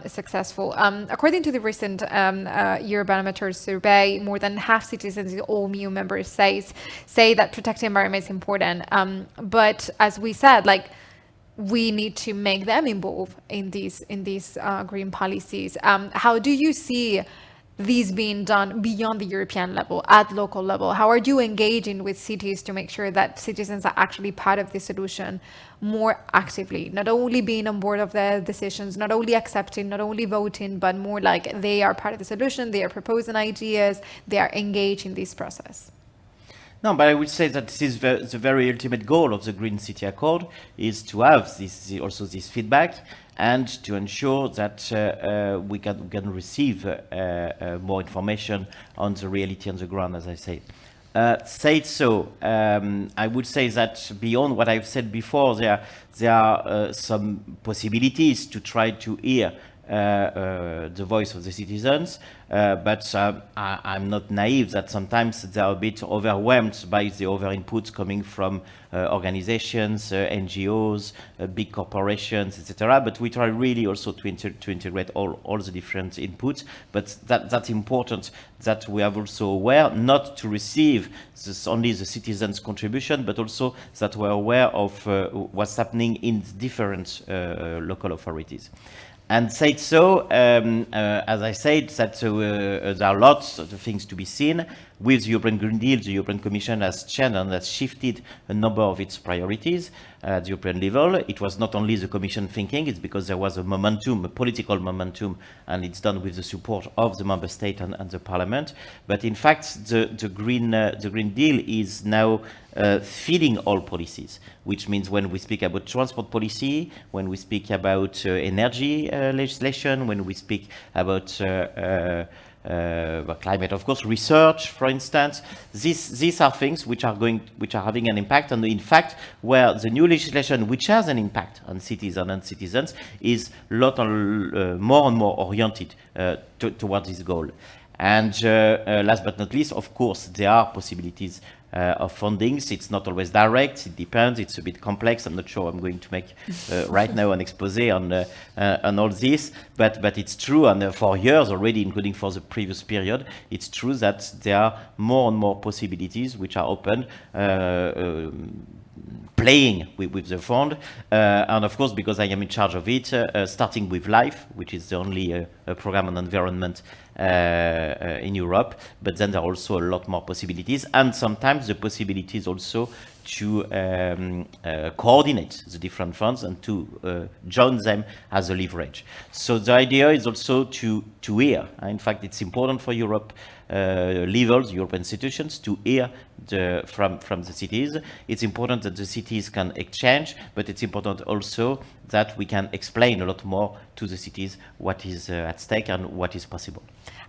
successful. According to the recent Eurobarometer survey, more than half citizens in all EU members say that protecting the environment is important. But as we said, we need to make them involved in these green policies. How do you see these being done beyond the European level, at local level? How are you engaging with cities to make sure that citizens are actually part of the solution more actively, not only being on board of the decisions, not only accepting, not only voting, but more like they are part of the solution, they are proposing ideas, they are engaged in this process? No, but I would say that this is the very ultimate goal of the Green City Accord, is to have this feedback and to ensure that we can receive more information on the reality on the ground, as I say. Said so, I would say that beyond what I've said before, there are some possibilities to try to hear the voice of the citizens, but I'm not naive that sometimes they are a bit overwhelmed by the over inputs coming from organizations, NGOs, big corporations, etc. But we try really also to integrate all the different inputs. But that's important that we are also aware not to receive only the citizens' contribution, but also that we're aware of what's happening in different local authorities. And said so, as I said, that there are lots of things to be seen. With the European Green Deal, the European Commission has changed and has shifted a number of its priorities at the European level. It was not only the Commission thinking, it's because there was a momentum, a political momentum, and it's done with the support of the Member State and the Parliament. But in fact, the Green Deal is now feeding all policies, which means when we speak about transport policy, when we speak about energy legislation, when we speak about climate, of course, research, for instance, these are things which are having an impact, and in fact, where the new legislation, which has an impact on cities and on citizens, is more and more oriented towards this goal. And last but not least, of course, there are possibilities of fundings. It's not always direct, it depends, it's a bit complex. I'm not sure I'm going to make right now an expose on all this, but it's true, and for years already, including for the previous period, it's true that there are more and more possibilities which are open, playing with the fund, and of course, because I am in charge of it, starting with LIFE, which is the only program on environment in Europe, but then there are also a lot more possibilities, and sometimes the possibilities also to coordinate the different funds and to join them as a leverage. So the idea is also to hear. In fact, it's important for Europe levels, European institutions, to hear from the cities. It's important that the cities can exchange, but it's important also that we can explain a lot more to the cities what is at stake and what is possible.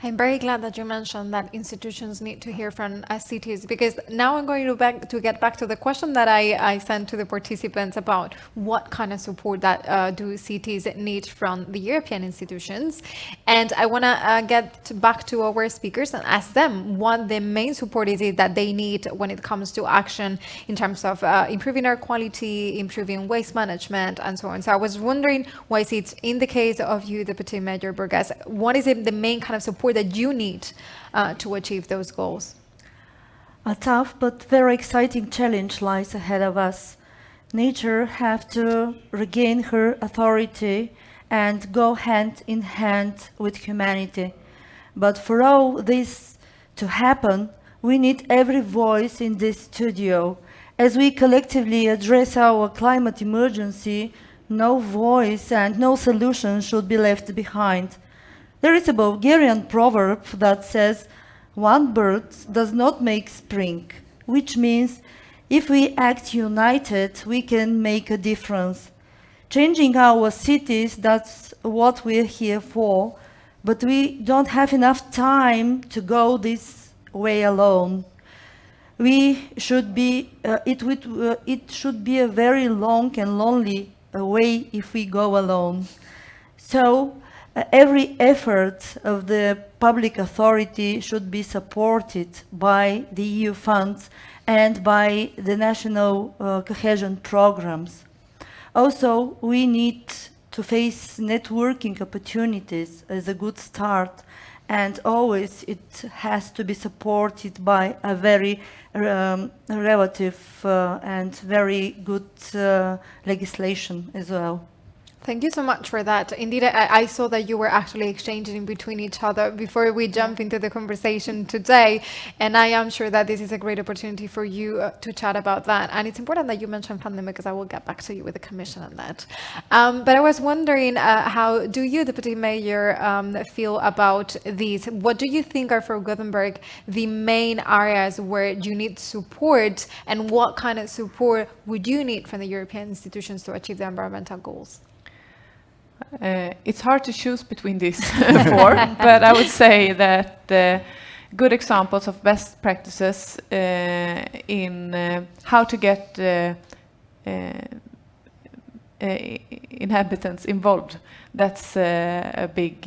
I'm very glad that you mentioned that institutions need to hear from cities, because now I'm going to get back to the question that I sent to the participants about what kind of support that do cities need from the European institutions. And I want to get back to our speakers and ask them what the main support is that they need when it comes to action in terms of improving air quality, improving waste management, and so on. So I was wondering, why is it in the case of you, Deputy Mayor Burgas, what is the main kind of support that you need to achieve those goals? A tough but very exciting challenge lies ahead of us. Nature has to regain her authority and go hand in hand with humanity. But for all this to happen, we need every voice in this studio. As we collectively address our climate emergency, no voice and no solution should be left behind. There is a Bulgarian proverb that says, "One bird does not make spring," which means if we act united, we can make a difference. Changing our cities, that's what we're here for, but we don't have enough time to go this way alone. We should be, it should be a very long and lonely way if we go alone. So every effort of the public authority should be supported by the EU funds and by the national cohesion programs. Also, we need to face networking opportunities as a good start, and always it has to be supported by a very relative and very good legislation as well. Thank you so much for that. Indeed, I saw that you were actually exchanging in between each other before we jump into the conversation today. And I am sure that this is a great opportunity for you to chat about that. And it's important that you mentioned funding, because I will get back to you with the Commission on that. But I was wondering, how do you, Deputy Mayor, feel about these? What do you think are, for Gothenburg, the main areas where you need support, and what kind of support would you need from the European institutions to achieve the environmental goals? It's hard to choose between these four, but I would say that good examples of best practices in how to get inhabitants involved, that's a big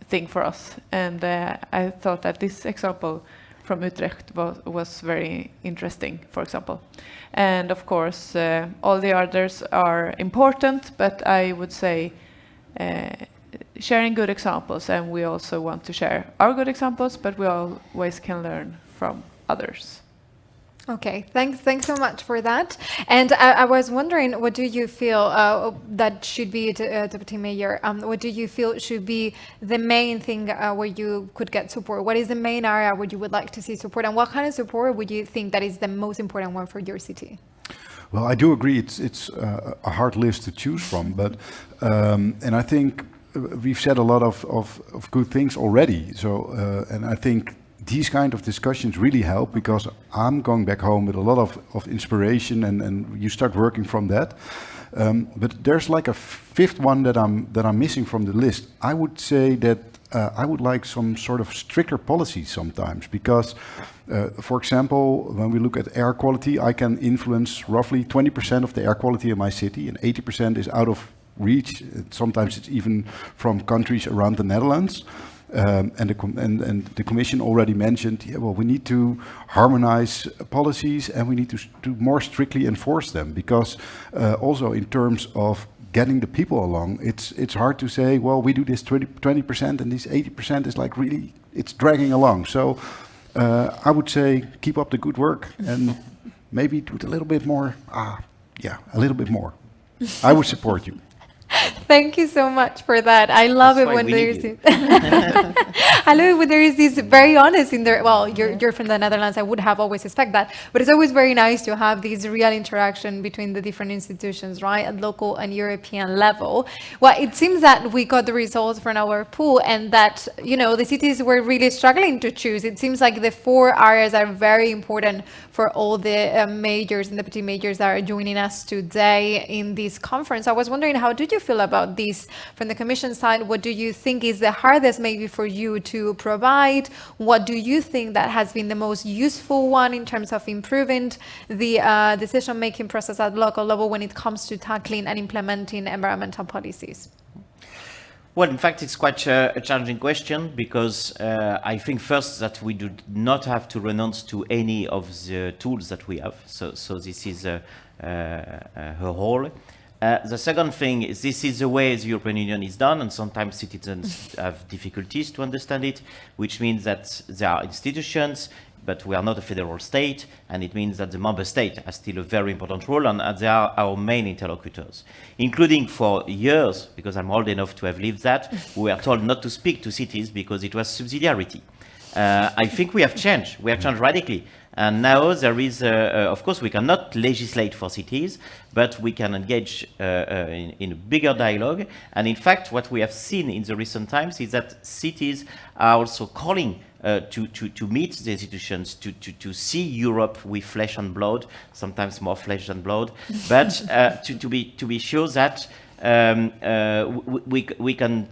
thing for us. And I thought that this example from Utrecht was very interesting, for example. And of course, all the others are important, but I would say sharing good examples, and we also want to share our good examples, but we always can learn from others. Okay, thanks so much for that. And I was wondering, what do you feel that should be, Deputy Mayor, what do you feel should be the main thing where you could get support? What is the main area where you would like to see support, and what kind of support would you think that is the most important one for your city? Well, I do agree it's a hard list to choose from, but and I think we've said a lot of good things already. So and I think these kind of discussions really help, because I'm going back home with a lot of inspiration, and you start working from that. But there's like a fifth one that I'm missing from the list. I would say that I would like some sort of stricter policies sometimes, because, for example, when we look at air quality, I can influence roughly 20% of the air quality in my city, and 80% is out of reach. Sometimes it's even from countries around the Netherlands. And the Commission already mentioned, yeah, well, we need to harmonize policies, and we need to more strictly enforce them, because also in terms of getting the people along, it's hard to say, well, we do this 20% and this 80% is like really, it's dragging along. So I would say keep up the good work, and maybe do it a little bit more. A little bit more. I would support you. Thank you so much for that. I love it when there is I love it when there is this very honest in there. Well, you're from the Netherlands. I would have always suspect that, but it's always very nice to have this real interaction between the different institutions, right, at local and European level. Well, it seems that we got the results from our poll, and that, you know, the cities were really struggling to choose. It seems like the 4 areas are very important for all the mayors and deputy mayors that are joining us today in this conference. I was wondering, how did you feel about this from the Commission side? What do you think is the hardest maybe for you to provide? What do you think that has been the most useful one in terms of improving the decision-making process at local level when it comes to tackling and implementing environmental policies? Well, in fact, it's quite a challenging question, because I think first that we do not have to renounce to any of the tools that we have. So this is a whole. The second thing is, this is the way the European Union is done, and sometimes citizens have difficulties to understand it, which means that there are institutions, but we are not a federal state, and it means that the member state has still a very important role, and they are our main interlocutors, including for years, because I'm old enough to have lived that, we were told not to speak to cities because it was subsidiarity. I think we have changed radically. And now there is, of course, we cannot legislate for cities, but we can engage in a bigger dialogue. And in fact, what we have seen in the recent times is that cities are also calling to meet the institutions, to see Europe with flesh and blood, sometimes more flesh than blood, but to be sure that we can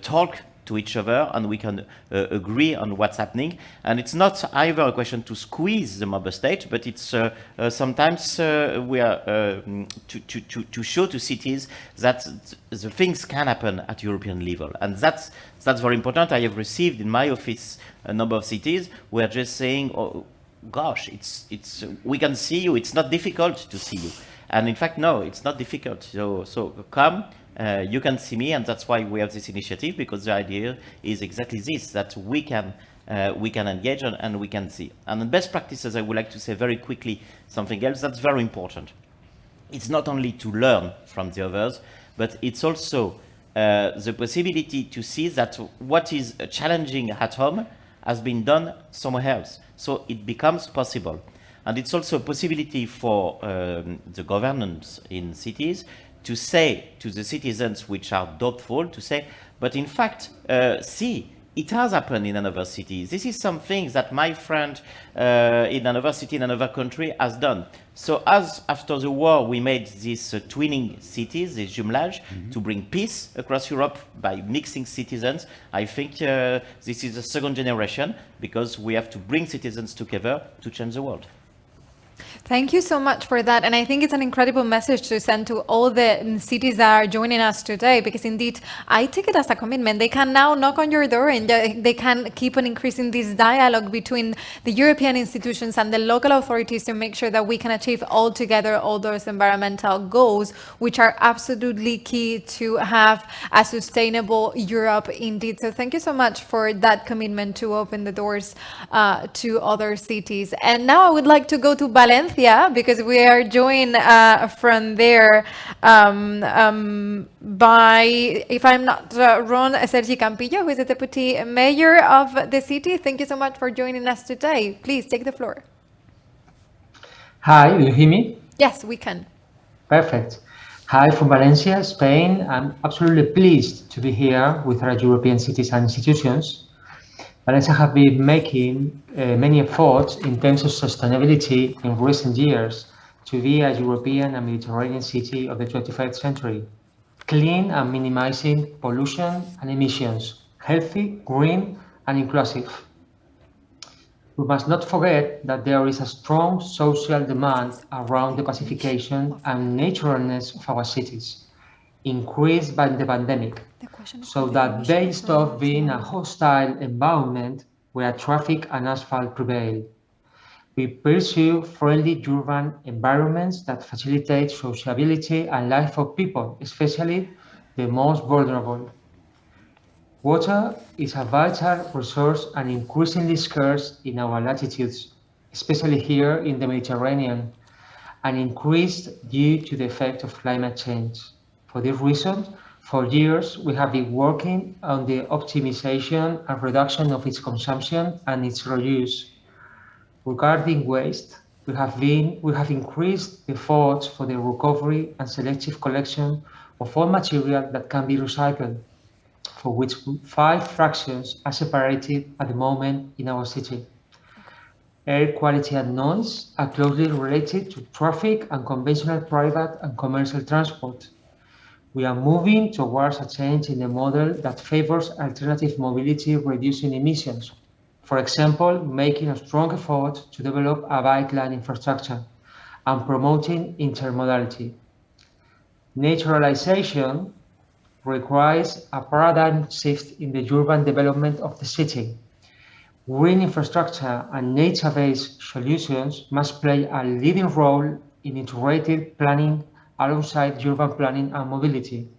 talk to each other and we can agree on what's happening. And it's not either a question to squeeze the member state, but it's sometimes we are to show to cities that the things can happen at European level. And that's very important. I have received in my office a number of cities who are just saying, oh, gosh, it's we can see you, it's not difficult to see you. And in fact, no, it's not difficult. So come, you can see me, and that's why we have this initiative, because the idea is exactly this, that we can engage and we can see. And in best practices, I would like to say very quickly something else that's very important. It's not only to learn from the others, but it's also the possibility to see that what is challenging at home has been done somewhere else. So it becomes possible. And it's also a possibility for the governance in cities to say to the citizens which are doubtful, to say, but in fact, see, it has happened in another city. This is something that my friend in another city, in another country has done. So as after the war, we made these twinning cities, these jumelage, to bring peace across Europe by mixing citizens. I think this is the second generation, because we have to bring citizens together to change the world. Thank you so much for that. And I think it's an incredible message to send to all the cities that are joining us today, because indeed, I take it as a commitment. They can now knock on your door and they can keep on increasing this dialogue between the European institutions and the local authorities to make sure that we can achieve all together all those environmental goals, which are absolutely key to have a sustainable Europe indeed. So thank you so much for that commitment to open the doors to other cities. And now I would like to go to Valencia, because we are joined from there by, if I'm not wrong, Sergi Campillo, who is the Deputy Mayor of the city. Thank you so much for joining us today. Please take the floor. Hi, do you hear me? Yes, we can. Perfect. Hi from Valencia, Spain. I'm absolutely pleased to be here with our European cities and institutions. Valencia has been making many efforts in terms of sustainability in recent years to be a European and Mediterranean city of the 21st century, clean and minimizing pollution and emissions, healthy, green and inclusive. We must not forget that there is a strong social demand around the pacification and naturalness of our cities, increased by the pandemic, so that they stop being a hostile environment where traffic and asphalt prevail. We pursue friendly urban environments that facilitate sociability and life for people, especially the most vulnerable. Water is a vital resource and increasingly scarce in our latitudes, especially here in the Mediterranean, and increased due to the effect of climate change. For this reason, for years, we have been working on the optimization and reduction of its consumption and its reuse. Regarding waste, we have increased the efforts for the recovery and selective collection of all material that can be recycled, for which 5 fractions are separated at the moment in our city. Air quality and noise are closely related to traffic and conventional private and commercial transport. We are moving towards a change in the model that favors alternative mobility, reducing emissions. For example, making a strong effort to develop a bike lane infrastructure and promoting intermodality. Naturalization requires a paradigm shift in the urban development of the city. Green infrastructure and nature-based solutions must play a leading role in integrated planning alongside urban planning and mobility.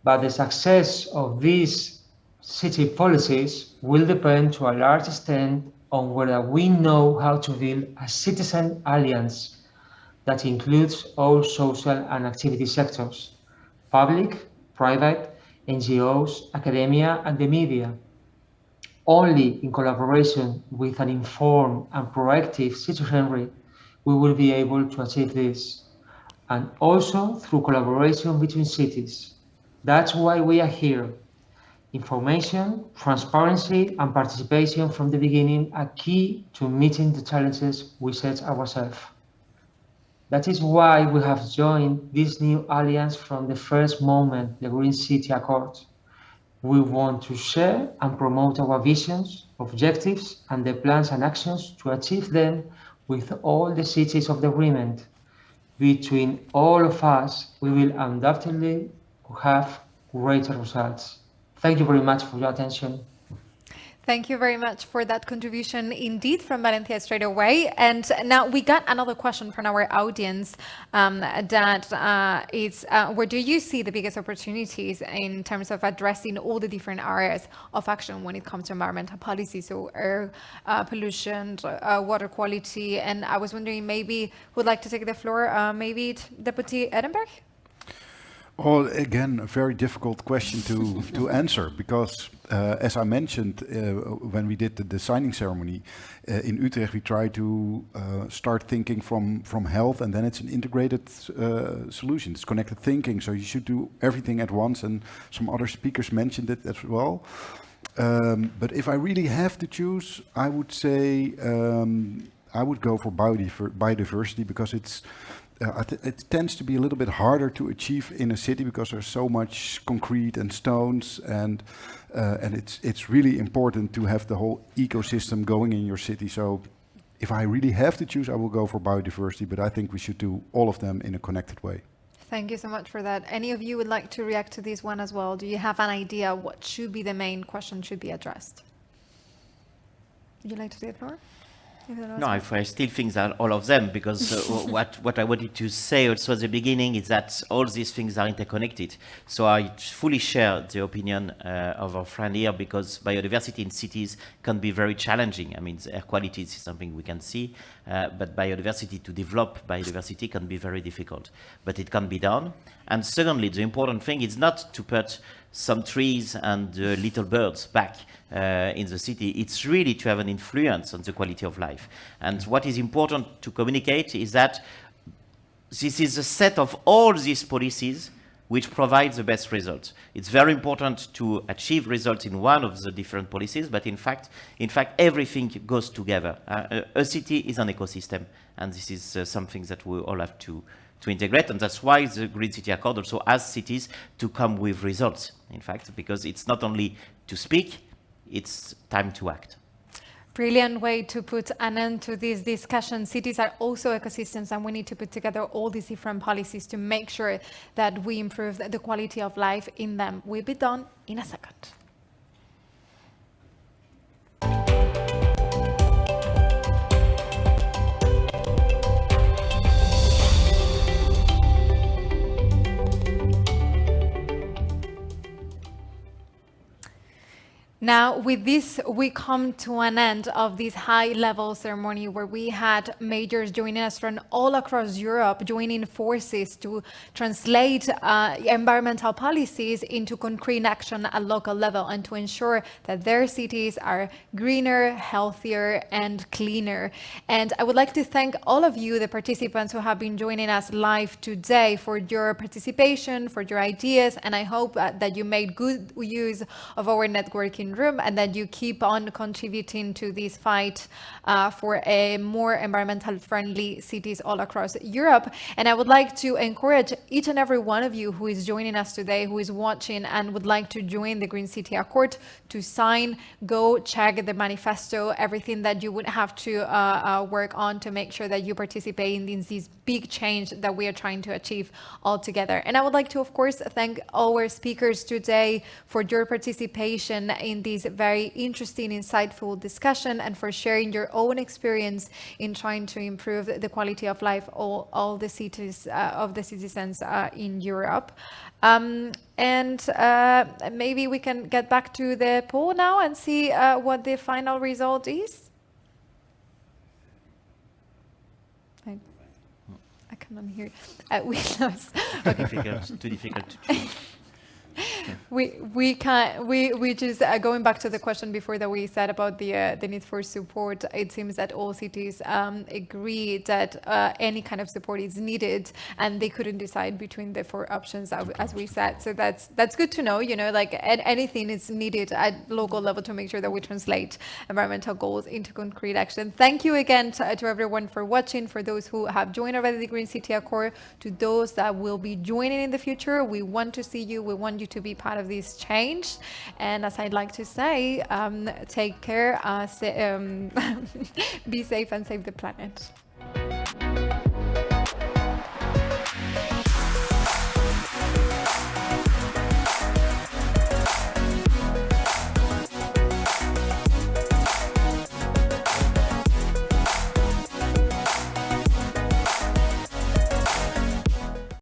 But the success of these city policies will depend to a large extent on whether we know how to build a citizen alliance that includes all social and activity sectors, public, private, NGOs, academia, and the media. Only in collaboration with an informed and proactive citizenry we will be able to achieve this, and also through collaboration between cities. That's why we are here, Information, transparency, and participation from the beginning are key to meeting the challenges we set ourselves. That is why we have joined this new alliance from the first moment, the Green City Accord. We want to share and promote our visions, objectives, and the plans and actions to achieve them with all the cities of the agreement. Between all of us, we will undoubtedly have greater results. Thank you very much for your attention. Thank you very much for that contribution indeed from Valencia straight away. And now we got another question from our audience that is, where do you see the biggest opportunities in terms of addressing all the different areas of action when it comes to environmental policy, so air pollution, water quality? And I was wondering, maybe would like to take the floor, maybe Deputy Edinburgh? Well, again, a very difficult question to answer because, as I mentioned, when we did the signing ceremony in Utrecht, we tried to start thinking from health, and then it's an integrated solution. It's connected thinking, so you should do everything at once, and some other speakers mentioned it as well. But if I really have to choose, I would say I would go for biodiversity because it's it tends to be a little bit harder to achieve in a city because there's so much concrete and stones, and it's really important to have the whole ecosystem going in your city. So if I really have to choose, I will go for biodiversity, but I think we should do all of them in a connected way. Thank you so much for that. Any of you would like to react to this one as well? Do you have an idea what should be the main question should be addressed? Would you like to take the floor? No, I still think that all of them, because what I wanted to say also at the beginning is that all these things are interconnected. So I fully share the opinion of our friend here, because biodiversity in cities can be very challenging. I mean, the air quality is something we can see, but biodiversity, to develop biodiversity can be very difficult. But it can be done. And secondly, the important thing is not to put some trees and little birds back in the city. It's really to have an influence on the quality of life. And what is important to communicate is that this is a set of all these policies which provide the best results. It's very important to achieve results in one of the different policies, but in fact, everything goes together. A city is an ecosystem, and this is something that we all have to integrate, and that's why the Green City Accord also asks cities to come with results, in fact, because it's not only to speak, it's time to act. Brilliant way to put an end to this discussion. Cities are also ecosystems, and we need to put together all these different policies to make sure that we improve the quality of life in them. We'll be done in a second. Now, with this, we come to an end of this high-level ceremony where we had majors joining us from all across Europe, joining forces to translate environmental policies into concrete action at local level and to ensure that their cities are greener, healthier, and cleaner. And I would like to thank all of you, the participants who have been joining us live today, for your participation, for your ideas, and I hope that you made good use of our networking room and that you keep on contributing to this fight for a more environmental friendly cities all across Europe. And I would like to encourage each and every one of you who is joining us today, who is watching and would like to join the Green City Accord, to sign, go check the manifesto, everything that you would have to work on to make sure that you participate in this big change that we are trying to achieve all together. And I would like to, of course, thank our speakers today for your participation in this very interesting, insightful discussion and for sharing your own experience in trying to improve the quality of life of all the cities of the citizens in Europe. And maybe we can get back to the poll now and see what the final result is. I cannot hear. We lost. Okay. Too difficult to choose. We just going back to the question before that we said about the need for support. It seems that all cities agree that any kind of support is needed, and they couldn't decide between the 4 options as we said. So that's good to know. You know, like anything is needed at local level to make sure that we translate environmental goals into concrete action. Thank you again to everyone for watching. For those who have joined already the Green City Accord, to those that will be joining in the future, we want to see you. We want you to be part of this change. And as I'd like to say, take care, be safe and save the planet.